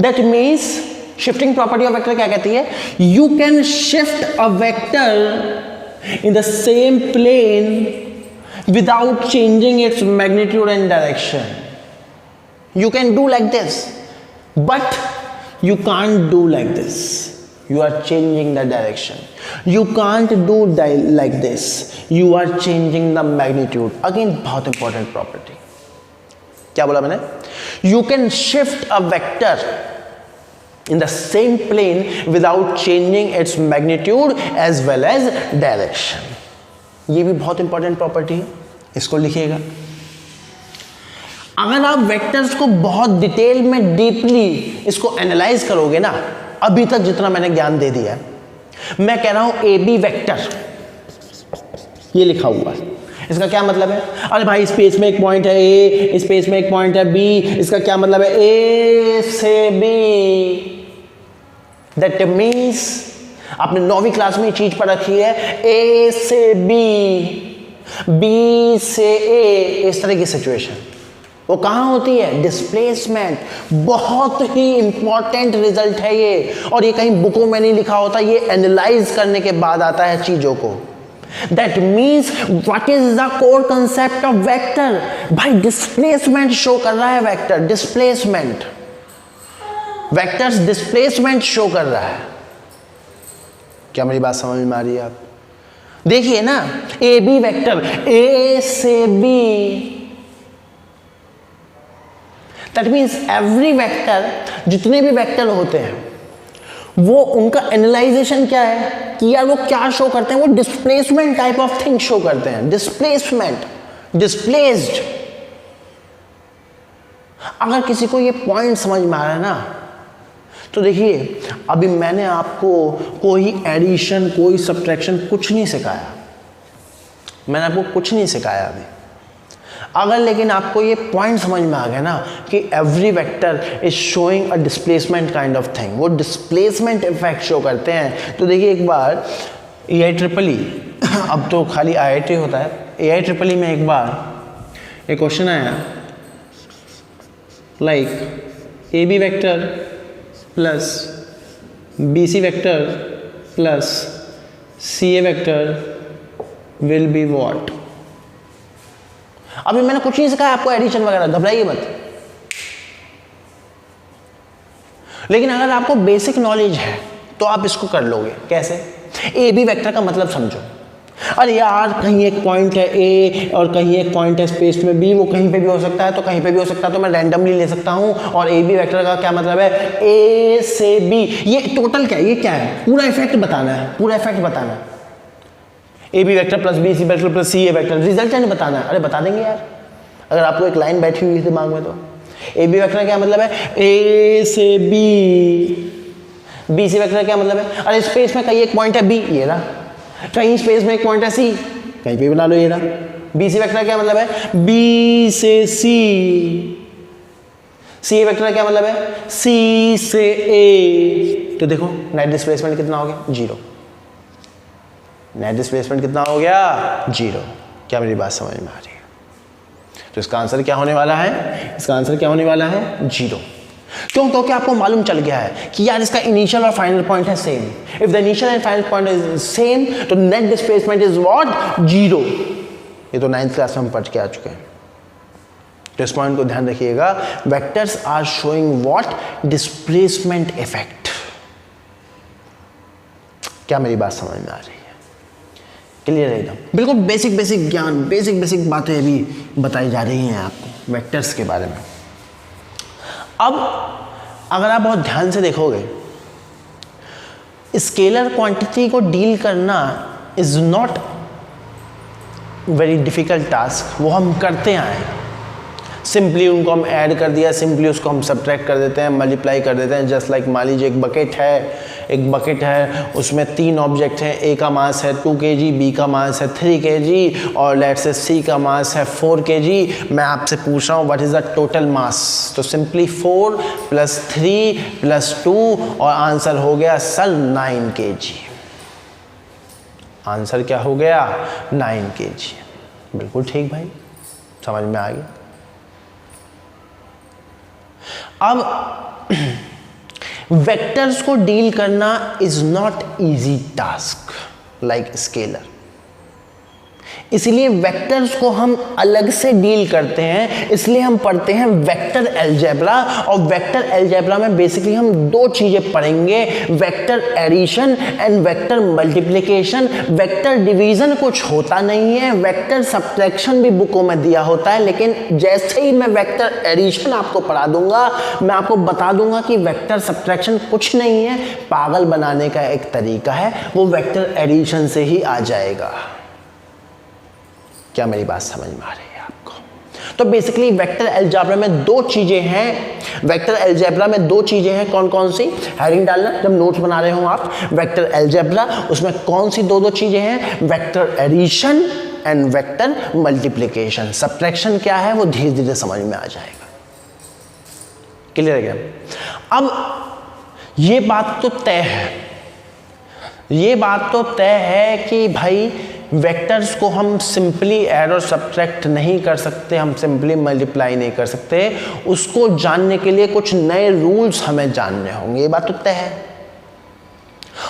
That means shifting property of vector क्या कहती है? You can shift a vector in the same plane without changing its magnitude and direction. You can do like this, but you can't do like this. You are changing the direction. You can't do like this. You are changing the magnitude. Again, बहुत important property. क्या बोला मैंने? You can shift a vector in the same plane without changing its magnitude as well as direction. ये भी बहुत important property है, इसको लिखिएगा। अगर आप वेक्टर्स को बहुत डिटेल में डीपली इसको एनालाइज करोगे ना, अभी तक जितना मैंने ज्ञान दे दिया है, मैं कह रहा हूं ए बी वेक्टर, ये लिखा हुआ है, इसका क्या मतलब है? अरे भाई स्पेस में एक पॉइंट है ए, स्पेस में एक पॉइंट है बी, इसका क्या मतलब है? ए से बी। दैट मीन्स आपने 9वीं क्लास में ये चीज पढ़ रखी है, ए से बी, बी से ए, इस तरह की सिचुएशन वो कहाँ होती है? डिस्प्लेसमेंट। बहुत ही इंपॉर्टेंट रिजल्ट है ये, और ये कहीं बुकों में नहीं लिखा होता, ये एनालाइज करने के बाद आता है चीजों को। That means what is the core concept of vector? भाई डिस्प्लेसमेंट शो कर रहा है vector, displacement. Vectors displacement show कर रहा है। क्या मेरी बात समझ में आ रही है? आप देखिए ना, ए बी वेक्टर, ए से B. That means every vector, जितने भी वेक्टर होते हैं वो उनका एनालाइजेशन क्या है कि यार वो क्या शो करते हैं? वो displacement type of thing show करते हैं। Displacement, displaced. अगर किसी को ये पॉइंट समझ में आ रहा है ना, तो देखिए अभी मैंने आपको कोई एडिशन, कोई सब्ट्रैक्शन कुछ नहीं सिखाया, मैंने आपको कुछ नहीं सिखाया अभी। अगर लेकिन आपको ये पॉइंट समझ में आ गया ना कि every vector is showing a displacement kind of thing, वो डिस्प्लेसमेंट इफेक्ट शो करते हैं। तो देखिए एक बार AIEEE, अब तो खाली IIT होता है, AIEEE में एक बार एक क्वेश्चन आया, like AB vector plus BC vector plus CA vector will be what? अभी मैंने कुछ नहीं सिखाया आपको एडिशन वगैरह, घबराइए मत। लेकिन अगर आपको बेसिक नॉलेज है तो आप इसको कर लोगे। कैसे? ए बी वेक्टर का मतलब समझो। अरे यार कहीं एक पॉइंट है ए और कहीं एक पॉइंट है स्पेस में बी, वो कहीं पे भी हो सकता है तो कहीं पे भी हो सकता है, तो मैं रैंडमली ले सकता हूँ। और ए बी वेक्टर का क्या मतलब है, ए से बी, ये टोटल क्या है, ये क्या है, पूरा इफेक्ट बताना है, पूरा इफेक्ट बताना है। A B vector plus B C vector plus C A vector, resultant बताना है। अरे बता देंगे यार, अगर आपको एक लाइन बैठी हुई है दिमाग में तो। ए बी वेक्टर क्या मतलब है, ए से बी, बी सी वेक्टर क्या मतलब है, अरे स्पेस में कहीं एक पॉइंट है बी, ये रहा, कहीं स्पेस में एक पॉइंट है सी, कहीं पे बना लो, ये रहा। बी सी वेक्टर क्या मतलब है, बी से सी, सी वेक्टर क्या मतलब है, सी से ए। तो देखो नेट डिस्प्लेसमेंट कितना हो गया, 0। नेट डिस्प्लेसमेंट कितना हो गया, 0। क्या मेरी बात समझ में आ रही है? तो इसका आंसर क्या होने वाला है, इसका आंसर क्या होने वाला है, 0। क्यों? क्योंकि आपको मालूम चल गया है कि यार इसका इनिशियल और फाइनल पॉइंट है same. If the initial and final point is same तो नेट डिस्प्लेसमेंट इज व्हाट, 0। ये तो 9th क्लास में हम पढ़ के आ चुके हैं। तो इस पॉइंट को ध्यान रखिएगा, vectors are showing what, displacement effect. क्या मेरी बात समझ में आ रही है? क्लियर है एकदम, बिल्कुल बेसिक बेसिक ज्ञान, बेसिक बेसिक बातें अभी बताई जा रही हैं आपको वेक्टर्स के बारे में। अब अगर आप बहुत ध्यान से देखोगे, स्केलर क्वांटिटी को डील करना is not very difficult task, वो हम करते आए। सिंपली उनको हम ऐड कर दिया, सिंपली उसको हम सब्ट्रैक्ट कर देते हैं, मल्टीप्लाई कर देते हैं। जस्ट लाइक मान लीजिए एक बकेट है, उसमें 3 ऑब्जेक्ट हैं, ए का मास है 2 kg, बी का मास है 3 kg और लेट्स से सी का मास है 4 kg। मैं आपसे पूछ रहा हूँ what is the total mass, तो सिंपली 4 + 3 + 2 और आंसर हो गया सर 9 kg। आंसर क्या हो गया, 9 kg। बिल्कुल ठीक भाई, समझ में आ गया। अब वेक्टर्स को डील करना is not easy task like scalar, इसलिए वेक्टर्स को हम अलग से डील करते हैं। इसलिए हम पढ़ते हैं वेक्टर अलजेब्रा, और वेक्टर अलजेब्रा में बेसिकली हम 2 चीजें पढ़ेंगे, vector addition and vector multiplication. Vector division कुछ होता नहीं है, वेक्टर सब्ट्रैक्शन भी बुकों में दिया होता है, लेकिन जैसे ही मैं वेक्टर एडिशन आपको पढ़ा दूंगा, मैं आपको बता दूंगा कि वेक्टर सब्ट्रैक्शन कुछ नहीं है, पागल बनाने का एक तरीका है, वो वेक्टर एडिशन से ही आ जाएगा। क्या मेरी बात समझ में आ रही है आपको? तो बेसिकली वेक्टर अलजेब्रा में 2 चीजें हैं, वेक्टर अलजेब्रा में 2 चीजें हैं। कौन कौन सी, हेडिंग डालना जब नोट्स बना रहे हो आप, वेक्टर अलजेब्रा, उसमें कौन सी 2 चीजें हैं, vector addition and vector multiplication. Subtraction क्या है वो धीरे धीरे समझ में आ जाएगा। क्लियर है क्या? अब ये बात तो तय है, ये बात तो तय है कि भाई वेक्टर्स को हम सिंपली ऐड और सब्ट्रैक्ट नहीं कर सकते, हम सिंपली मल्टीप्लाई नहीं कर सकते। उसको जानने के लिए कुछ नए रूल्स हमें जानने होंगे, ये बात तो तय है।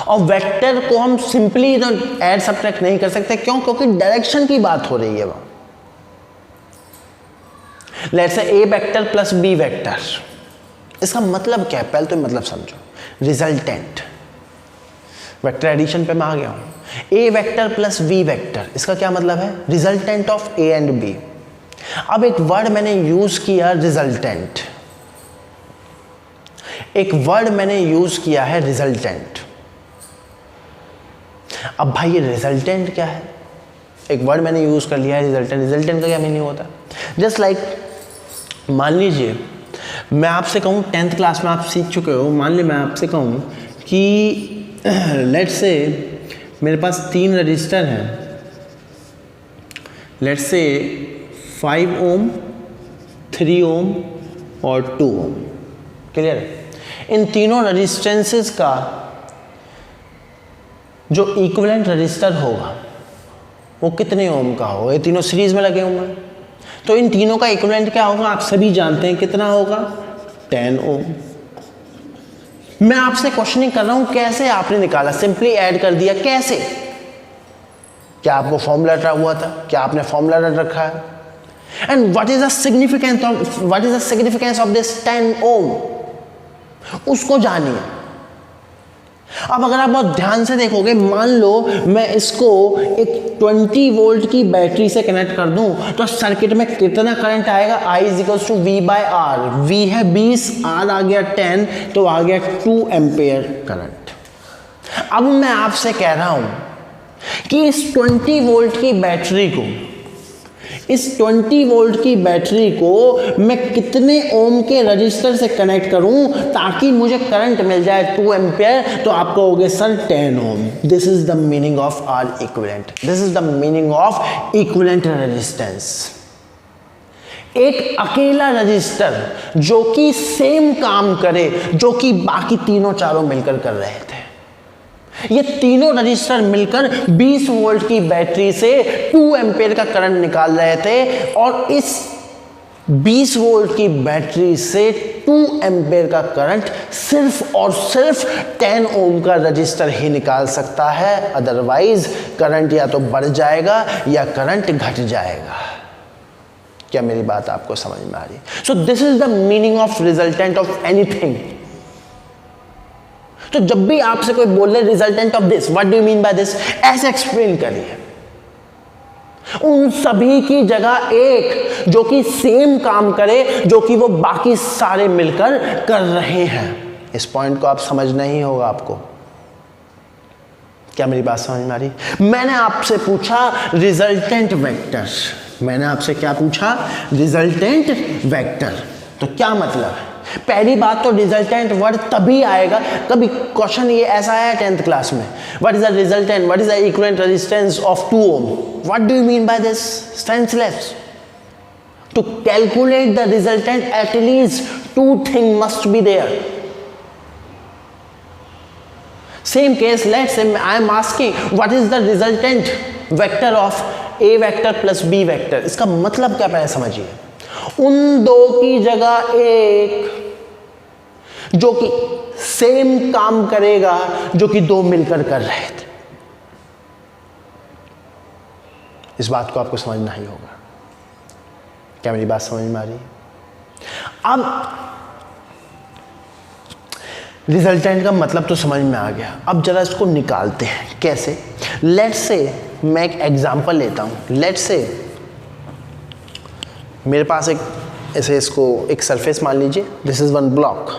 और वेक्टर को हम सिंपली ऐड सब्ट्रैक्ट नहीं कर सकते, क्यों? क्योंकि डायरेक्शन की बात हो रही है वहां। Let's say A vector plus B vector, इसका मतलब क्या है, पहले तो मतलब समझो। रिजल्टेंट, वेक्टर एडिशन पे मैं आ गया हूं। A vector plus B vector, इसका क्या मतलब है, resultant of A and B. अब एक वर्ड मैंने यूज किया रिजल्टेंट, एक वर्ड मैंने यूज किया है रिजल्टेंट। अब भाई ये रिजल्टेंट क्या है, एक वर्ड मैंने यूज कर लिया है रिजल्टेंट, रिजल्टेंट का क्या मीनिंग होता है? जस्ट लाइक मान लीजिए मैं आपसे कहूं 10th क्लास में आप सीख चुके हो, मान लीजिए मैं आपसे कहूं कि लेट्स से मेरे पास 3 रजिस्टर हैं, लेट्स से 5 ओम, 3 ओम और 2 ओम। क्लियर है? इन तीनों रजिस्टेंसेस का जो इक्विवेलेंट रजिस्टर होगा वो कितने ओम का होगा? ये तीनों सीरीज में लगे होंगे, तो इन तीनों का इक्विवेलेंट क्या होगा आप सभी जानते हैं, कितना होगा, 10 ओम। मैं आपसे क्वेश्चनिंग कर रहा हूं, कैसे आपने निकाला? सिंपली ऐड कर दिया, कैसे? क्या आपको फॉर्मूला रटा हुआ था? क्या आपने फॉर्मूला रट रखा है? And what is the significance of this 10 ओम, उसको जानिए। अब अगर आप बहुत ध्यान से देखोगे, मान लो मैं इसको एक 20 वोल्ट की बैटरी से कनेक्ट कर दूं तो सर्किट में कितना करंट आएगा? I equals to V by R. V है 20, आर आ गया 10, तो आ गया 2 एम्पेयर करंट। अब मैं आपसे कह रहा हूं कि इस 20 वोल्ट की बैटरी को, इस 20 वोल्ट की बैटरी को मैं कितने ओम के रजिस्टर से कनेक्ट करूं ताकि मुझे करंट मिल जाए 2 एम्पियर? तो आप कहोगे sir 10 ohm. This is the meaning of R equivalent, this is the meaning of equivalent resistance. एक अकेला रजिस्टर जो कि सेम काम करे जो कि बाकी तीनों चारों मिलकर कर रहे थे। ये तीनों रजिस्टर मिलकर 20 वोल्ट की बैटरी से 2 एम्पेयर का करंट निकाल रहे थे, और इस 20 वोल्ट की बैटरी से 2 एम्पेयर का करंट सिर्फ और सिर्फ 10 ओम का रजिस्टर ही निकाल सकता है। अदरवाइज करंट या तो बढ़ जाएगा या करंट घट जाएगा। क्या मेरी बात आपको समझ में आ रही? So this is the meaning of resultant of anything. तो जब भी आपसे कोई बोले resultant of this, what do you mean by this, ऐसे एक्सप्लेन करिए। उन सभी की जगह एक जो कि सेम काम करे जो कि वो बाकी सारे मिलकर कर रहे हैं। इस पॉइंट को आप समझना ही होगा आपको। क्या मेरी बात समझ में आ रही? मैंने आपसे पूछा रिजल्टेंट वेक्टर, मैंने आपसे क्या पूछा? Resultant vector. तो क्या मतलब है? पहली बात तो रिजल्टेंट वर्ड तभी आएगा, कभी क्वेश्चन ये ऐसा आया 10th क्लास में, what is the resultant, what is the equivalent resistance of 2 ohm, what do you mean by this? Senseless. To calculate the resultant at least 2 thing must be there. Same case, let's say I am asking what is the resultant vector of A vector plus B vector. इसका मतलब क्या पहले समझिए। उन दो की जगह एक जो कि सेम काम करेगा जो कि दो मिलकर कर रहे थे। इस बात को आपको समझना ही होगा। क्या मेरी बात समझ में आ रही है? अब रिजल्टेंट का मतलब तो समझ में आ गया। अब जरा इसको निकालते हैं। कैसे? लेट्स से मैं एक एग्जांपल लेता हूं। लेट्स से मेरे पास एक ऐसे इसको एक सरफेस मान लीजिए, दिस इज वन ब्लॉक।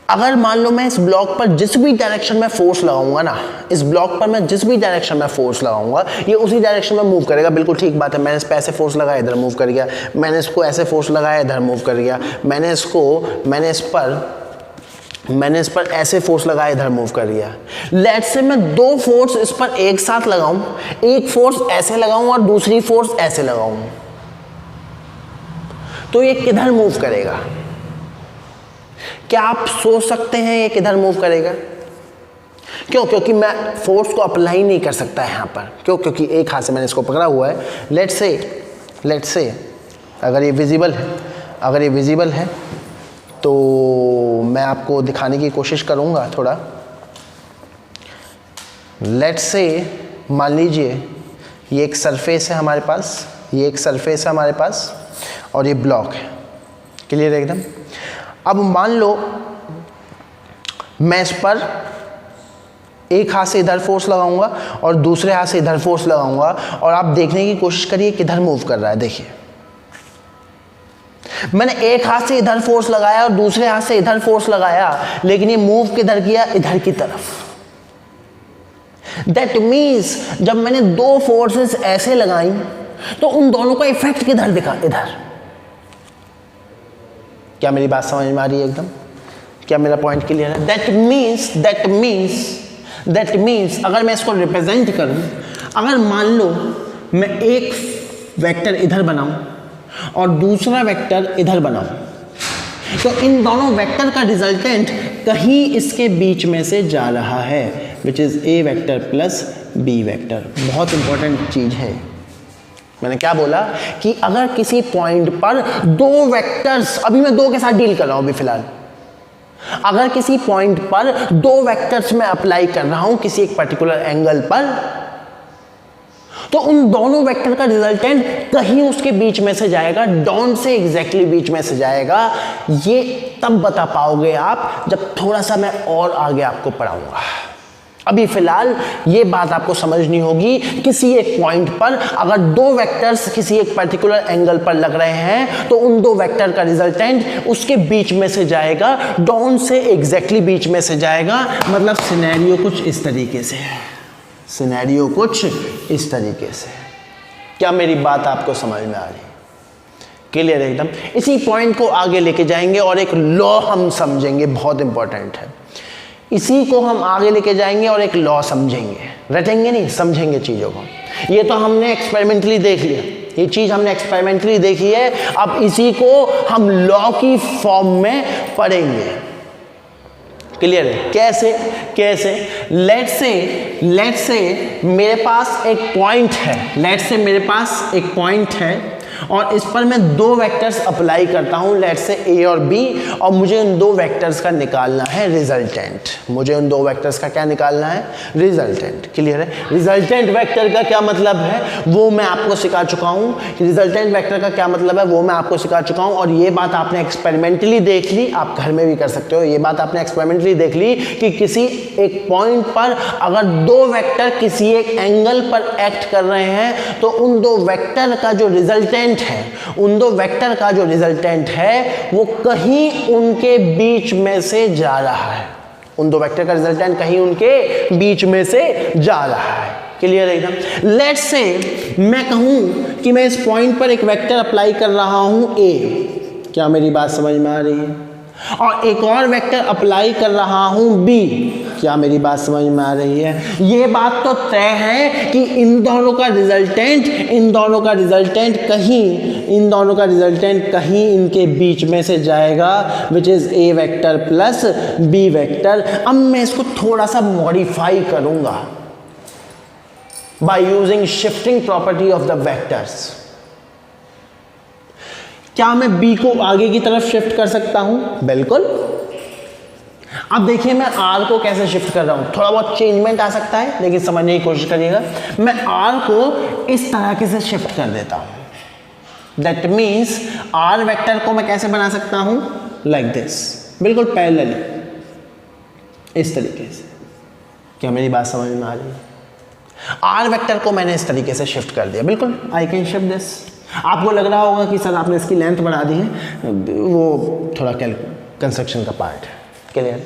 अगर मान लो मैं इस ब्लॉक पर जिस भी डायरेक्शन में फोर्स लगाऊंगा ना, इस ब्लॉक पर मैं जिस भी डायरेक्शन में फोर्स लगाऊंगा ये उसी डायरेक्शन में मूव करेगा। बिल्कुल ठीक बात है। मैंने इस पर ऐसे फोर्स लगाया, इधर मूव कर गया। मैंने इसको ऐसे फोर्स लगाया, इधर मूव कर गया। मैंने इस पर ऐसे फोर्स लगाया, इधर मूव कर गया। लेट्स से मैं 2 फोर्स इस पर एक साथ लगाऊं, एक फोर्स ऐसे लगाऊं और दूसरी फोर्स ऐसे लगाऊं, तो ये किधर मूव करेगा? क्या आप सोच सकते हैं ये किधर मूव करेगा? क्यों? क्योंकि मैं फोर्स को अप्लाई नहीं कर सकता है यहां पर। क्यों? क्योंकि एक हाथ से मैंने इसको पकड़ा हुआ है। लेट्स से अगर ये विजिबल है तो मैं आपको दिखाने की कोशिश करूंगा थोड़ा। लेट्स से मान लीजिए ये एक सरफेस है हमारे पास, और ये ब्लॉक है। क्लियर है एकदम? अब मान लो मैं इस पर एक हाथ से इधर फोर्स लगाऊंगा और दूसरे हाथ से इधर फोर्स लगाऊंगा, और आप देखने की कोशिश करिए किधर मूव कर रहा है। देखिए, मैंने एक हाथ से इधर फोर्स लगाया और दूसरे हाथ से इधर फोर्स लगाया, लेकिन ये मूव किधर किया? इधर की तरफ। दैट मीन्स जब मैंने 2 फोर्सेस ऐसे लगाई तो उन दोनों का इफेक्ट किधर दिखा? इधर। क्या मेरी बात समझ में आ रही है एकदम? क्या मेरा पॉइंट क्लियर है? दैट मीन्स अगर मैं इसको रिप्रेजेंट करूं, अगर मान लो मैं एक वेक्टर इधर बनाऊं और दूसरा वेक्टर इधर बनाऊं, तो इन दोनों वेक्टर का रिजल्टेंट कहीं इसके बीच में से जा रहा है, which is A vector plus B vector. बहुत इंपॉर्टेंट चीज है। मैंने क्या बोला कि अगर किसी पॉइंट पर 2 वेक्टर्स, अभी मैं 2 के साथ डील कर रहा हूं अभी फिलहाल, अगर किसी पॉइंट पर 2 वेक्टर्स मैं अप्लाई कर रहा हूं किसी एक पर्टिकुलर एंगल पर, तो उन दोनों वेक्टर का रिजल्टेंट कहीं उसके बीच में से जाएगा, डॉन से एग्जैक्टली बीच में से जाएगा। ये तब बता पाओगे आप जब थोड़ा सा मैं और आगे आपको पढ़ाऊंगा। अभी फिलहाल ये बात आपको समझनी होगी, किसी एक पॉइंट पर अगर दो वेक्टर्स किसी एक पर्टिकुलर एंगल पर लग रहे हैं तो उन दो वेक्टर का रिजल्टेंट उसके बीच में से जाएगा, डॉन से एग्जैक्टली बीच में से जाएगा। मतलब सिनेरियो कुछ इस तरीके से है, सिनेरियो कुछ इस तरीके से। क्या मेरी बात आपको समझ में आ रही है? क्लियर है एकदम। इसी पॉइंट को आगे लेके जाएंगे और एक लॉ हम समझेंगे, बहुत इंपॉर्टेंट है। इसी को हम आगे लेके जाएंगे और एक लॉ समझेंगे, रटेंगे नहीं, समझेंगे चीज़ों को। ये तो हमने एक्सपेरिमेंटली देख लिया, ये चीज़ हमने एक्सपेरिमेंटली देखी है, अब इसी को हम लॉ की फॉर्म में पढ़ेंगे। क्लियर है? कैसे कैसे? लेट्स से मेरे पास एक पॉइंट है, लेट्स से मेरे पास एक पॉइंट है और इस पर मैं दो वेक्टर्स अप्लाई करता हूं, लेट्स से ए और बी, और मुझे उन दो वेक्टर्स का निकालना है रिजल्टेंट। मुझे उन दो वेक्टर्स का क्या निकालना है? रिजल्टेंट। क्लियर है? रिजल्टेंट वेक्टर का क्या मतलब है वो मैं आपको सिखा चुका हूं। रिजल्टेंट वेक्टर का क्या मतलब है वो मैं आपको सिखा चुका हूं, और ये बात आपने एक्सपेरिमेंटली देख ली, आप घर में भी कर सकते हो। ये बात आपने एक्सपेरिमेंटली देख ली कि किसी एक पॉइंट पर अगर दो वेक्टर किसी एक एंगल पर एक्ट कर रहे हैं तो उन दो वेक्टर का जो रिजल्टेंट है, उन दो वेक्टर का जो रिजल्टेंट है वो कहीं उनके बीच में से जा रहा है। उन दो वेक्टर का रिजल्टेंट कहीं उनके बीच में से जा रहा है। क्लियर है एकदम? लेट्स से मैं कहूं कि मैं इस पॉइंट पर एक वेक्टर अप्लाई कर रहा हूं ए, क्या मेरी बात समझ में आ रही है? और एक और वेक्टर अप्लाई कर रहा हूं बी, क्या मेरी बात समझ में आ रही है? ये बात तो तय है कि इन दोनों का रिजल्टेंट कहीं इनके बीच में से जाएगा, which is A vector plus B vector. अब मैं इसको थोड़ा सा मॉडिफाई करूंगा by using shifting property of the vectors. क्या मैं b को आगे की तरफ शिफ्ट कर सकता हूं? बिल्कुल। अब देखिए मैं r को कैसे शिफ्ट कर रहा हूं, थोड़ा बहुत चेंजमेंट आ सकता है लेकिन समझने की कोशिश करिएगा। मैं r को इस तरह से शिफ्ट कर देता हूं। दैट मीन्स r वेक्टर को मैं कैसे बना सकता हूं? लाइक दिस, बिल्कुल पैरेलली, इस तरीके से। क्या मेरी बात समझ में आ रही है? r वेक्टर को मैंने इस तरीके से शिफ्ट कर दिया, बिल्कुल आई कैन शिफ्ट दिस। आपको लग रहा होगा कि सर आपने इसकी लेंथ बढ़ा दी है, वो थोड़ा कंस्ट्रक्शन का पार्ट है। क्लियर?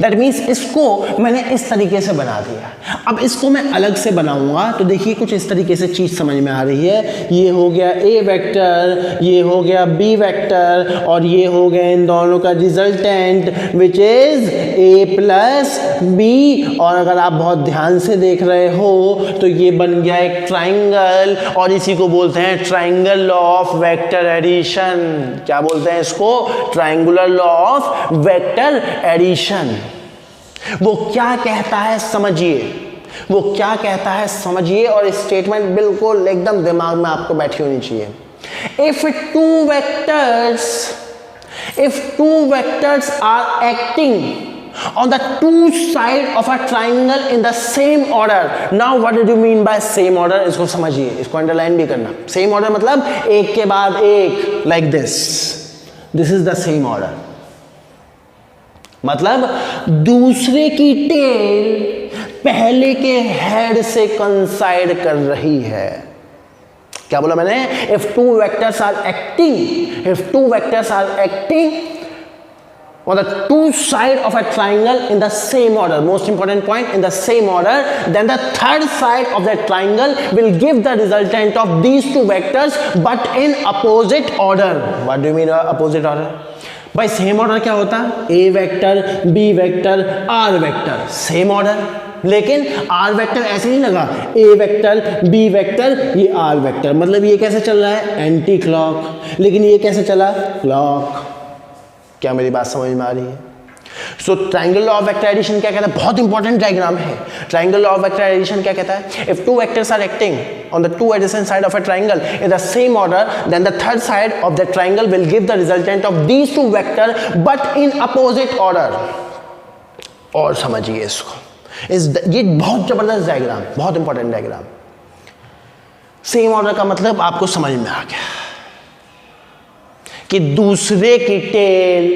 दैट मीन्स इसको मैंने इस तरीके से बना दिया। अब इसको मैं अलग से बनाऊंगा तो देखिए कुछ इस तरीके से चीज़ समझ में आ रही है। ये हो गया ए वेक्टर, ये हो गया बी वेक्टर, और ये हो गया इन दोनों का resultant which is A plus B. और अगर आप बहुत ध्यान से देख रहे हो तो ये बन गया एक ट्राइंगल, और इसी को बोलते हैं triangle law of vector addition. क्या बोलते हैं इसको? Triangular law of vector addition. वो क्या कहता है समझिए, वो क्या कहता है समझिए, और स्टेटमेंट बिल्कुल एकदम दिमाग में आपको बैठी होनी चाहिए। If two vectors are acting on the two side of a triangle in the same order. Now what did you mean by same order? इसको समझिए, इसको अंडरलाइन भी करना। same order मतलब एक के बाद एक, like this is the same order। मतलब दूसरे की टेल पहले के हेड से कंसाइड कर रही है। क्या बोला मैंने? If two vectors are acting on the two side of a triangle in the same order, most important point, in the same order, then the third side of that triangle will give the resultant of these two vectors but in opposite order. What do you mean opposite order? भाई same order क्या होता है? A vector, B vector, R vector, same order. लेकिन R vector ऐसे नहीं लगा, A vector, B vector, ये R vector, मतलब ये कैसे चल रहा है? Anti clock. लेकिन ये कैसे चला? क्लॉक। क्या मेरी बात समझ में आ रही है? So triangle law of vector addition क्या कहता है? बहुत इंपॉर्टेंट डायग्राम है। Triangle law of vector addition क्या कहता है? If two vectors are acting on the two adjacent side of a triangle in the same order, then the third side of the triangle will give the resultant of these two vector but in opposite order. और समझिए इसको, ये बहुत जबरदस्त diagram, बहुत important diagram. Same order का मतलब आपको समझ में आ गया कि दूसरे की टेल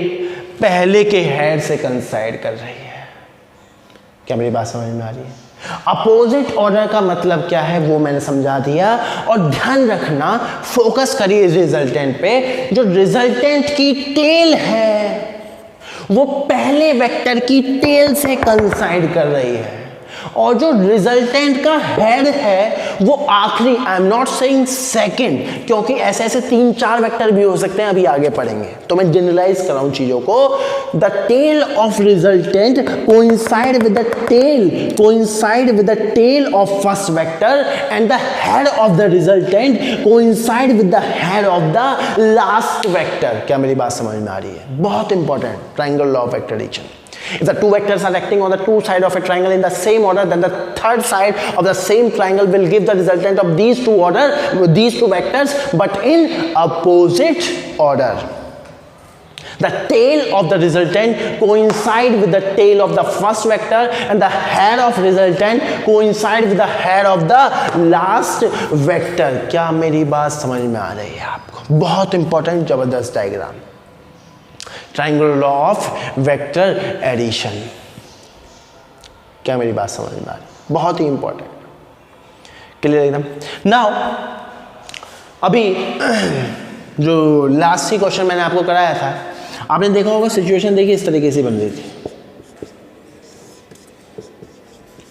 पहले के हेड से कंसाइड कर रही है। क्या मेरी बात समझ में आ रही है? अपोजिट ऑर्डर का मतलब क्या है वो मैंने समझा दिया। और ध्यान रखना, फोकस करिए रिजल्टेंट पे। जो रिजल्टेंट की टेल है वो पहले वेक्टर की टेल से कंसाइड कर रही है, और जो रिजल्टेंट का हेड है वो आखिरी, I am not saying second, क्योंकि ऐसे ऐसे 3-4 वेक्टर भी हो सकते हैं, अभी आगे पढ़ेंगे, तो मैं जनरलाइज कर रहा हूं चीजों को। The tail of resultant coincide with the tail of first vector, and the head of the resultant coincide with the head of the last vector. क्या मेरी बात समझ में आ रही है? बहुत important, triangle law of vector addition. If the two vectors are acting on the two sides of a triangle in the same order, then the third side of the same triangle will give the resultant of these two vectors, but in opposite order. The tail of the resultant coincide with the tail of the first vector, and the head of resultant coincide with the head of the last vector. क्या मेरी बात समझ में आ रही है आपको? बहुत इंपॉर्टेंट, जबरदस्त diagram, triangle law of vector addition. क्या मेरी बात समझ में आ रही? बहुत ही इंपॉर्टेंट, क्लियर एकदम। नाउ अभी जो लास्ट ही क्वेश्चन मैंने आपको कराया था, आपने देखा होगा सिचुएशन देखी इस तरीके से बन रही थी,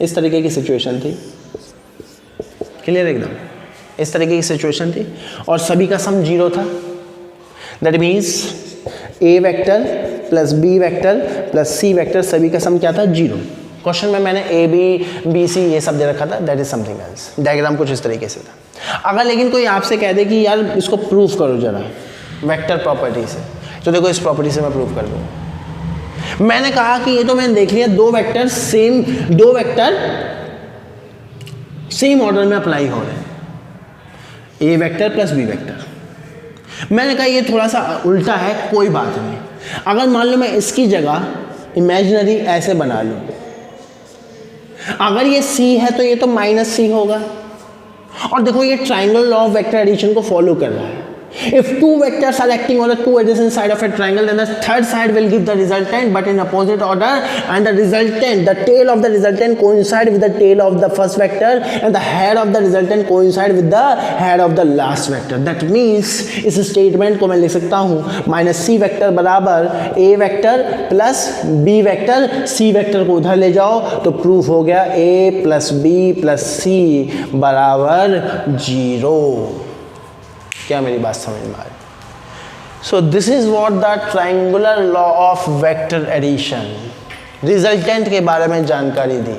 इस तरीके की सिचुएशन थी, क्लियर एकदम, इस तरीके की सिचुएशन थी, और सभी का सम 0 था। That means A vector plus B vector plus C vector सभी का सम क्या था? 0। क्वेश्चन में मैंने ए बी सी ये सब दे रखा था, that is something else. Diagram कुछ इस तरीके से था। अगर लेकिन कोई आपसे कह दे कि यार इसको प्रूफ करो जरा वेक्टर प्रॉपर्टी से, तो देखो इस प्रॉपर्टी से मैं प्रूफ कर दूंगा। मैंने कहा कि ये तो मैंने देख लिया, दो वेक्टर सेम ऑर्डर में अप्लाई हो रहे हैं, ए वेक्टर प्लस बी वेक्टर। मैंने कहा ये थोड़ा सा उल्टा है, कोई बात नहीं। अगर मान लो मैं इसकी जगह इमेजिनरी ऐसे बना लूं, अगर ये C है तो ये तो -C होगा, और देखो ये triangle law of vector addition को फॉलो कर रहा है। If two vectors are acting on the two adjacent side of a triangle, then the third side will give the resultant, but in opposite order, and the tail of the resultant coincide with the tail of the first vector, and the head of the resultant coincide with the head of the last vector. That means इस statement को मैं लिख सकता हूँ -C vector बराबर A vector plus B vector, C vector को उधर ले जाओ तो प्रूफ हो गया A plus B plus C बराबर 0। क्या मेरी बात समझ में आ रही? So this is what the triangular law of vector addition. Resultant के बारे में जानकारी दी,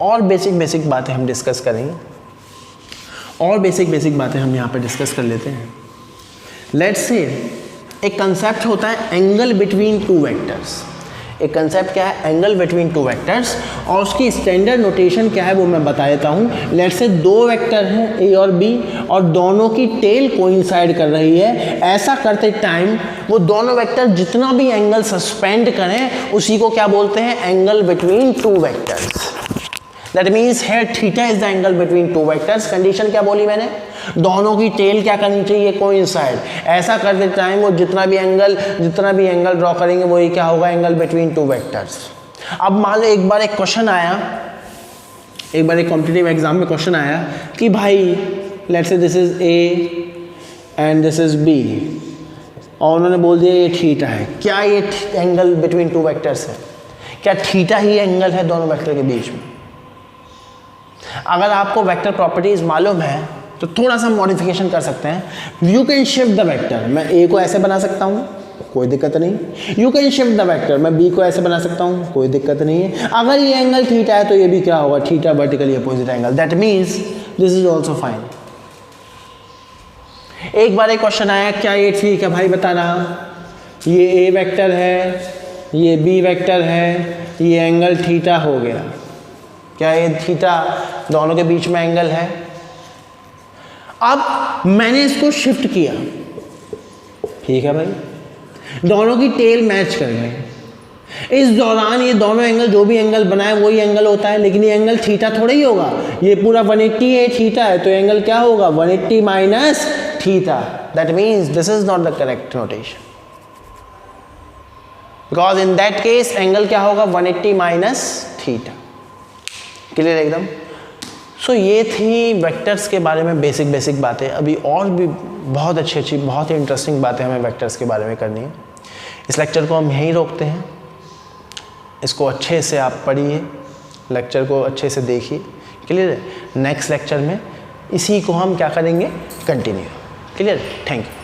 और बेसिक बातें हम डिस्कस करेंगे, और बेसिक बातें हम यहाँ पे डिस्कस कर लेते हैं। लेट्स से एक कंसेप्ट होता है एंगल बिटवीन टू वेक्टर्स। एक कंसेप्ट क्या है? एंगल बिटवीन टू वेक्टर्स, और उसकी स्टैंडर्ड नोटेशन क्या है वो मैं बता देता हूँ। लेट्स से दो वेक्टर हैं ए और बी, और दोनों की टेल कोइंसाइड कर रही है। ऐसा करते टाइम वो दोनों वेक्टर जितना भी एंगल सस्पेंड करें उसी को क्या बोलते हैं? Angle between two vectors. That means here theta is the angle between two vectors. Condition क्या बोली मैंने? दोनों की टेल क्या करनी चाहिए? कोइंसाइड। ऐसा करते टाइम वो जितना भी एंगल ड्रॉ करेंगे वही क्या होगा? Angle between two vectors. अब मान लो एक बार एक कॉम्पिटिटिव एग्जाम में क्वेश्चन आया कि भाई let's say this is A and this is B, और उन्होंने बोल दिया ये थीटा है। क्या ये एंगल बिटवीन टू वेक्टर्स है? क्या थीटा ही एंगल है दोनों वेक्टर के बीच में? अगर आपको वेक्टर प्रॉपर्टीज मालूम है तो थोड़ा सा मॉडिफिकेशन कर सकते हैं। You can shift the vector, मैं ए को ऐसे बना सकता हूँ, कोई दिक्कत नहीं। You can shift the vector, मैं बी को ऐसे बना सकता हूँ, कोई दिक्कत नहीं है। अगर ये एंगल थीटा है तो ये भी क्या होगा? Theta vertically opposite angle. That means this is also fine. एक बार एक क्वेश्चन आया, क्या ये ठीक है भाई? बता रहा, ये ए वेक्टर है, ये बी वेक्टर है, ये एंगल थीटा हो गया। क्या ये थीटा दोनों के बीच में एंगल है? अब मैंने इसको शिफ्ट किया, ठीक है भाई, दोनों की टेल मैच कर गए। इस दौरान ये दोनों एंगल, जो भी एंगल बनाए वही एंगल होता है, लेकिन ये एंगल थीटा थोड़ा ही होगा, ये पूरा 180 है, थीटा है, तो एंगल क्या होगा 180 minus theta. That means this is not the correct notation, because in that case angle क्या होगा 180 माइनस थीटा. क्लियर एकदम. सो ये थी वेक्टर्स के बारे में बेसिक बातें. अभी और भी बहुत अच्छी बहुत ही इंटरेस्टिंग बातें हमें वेक्टर्स के बारे में करनी है. इस लेक्चर को हम यहीं रोकते हैं. इसको अच्छे से आप पढ़िए, लेक्चर को अच्छे से देखिए. क्लियर है. नेक्स्ट लेक्चर में इसी को हम क्या करेंगे, कंटिन्यू. क्लियर. Thank you.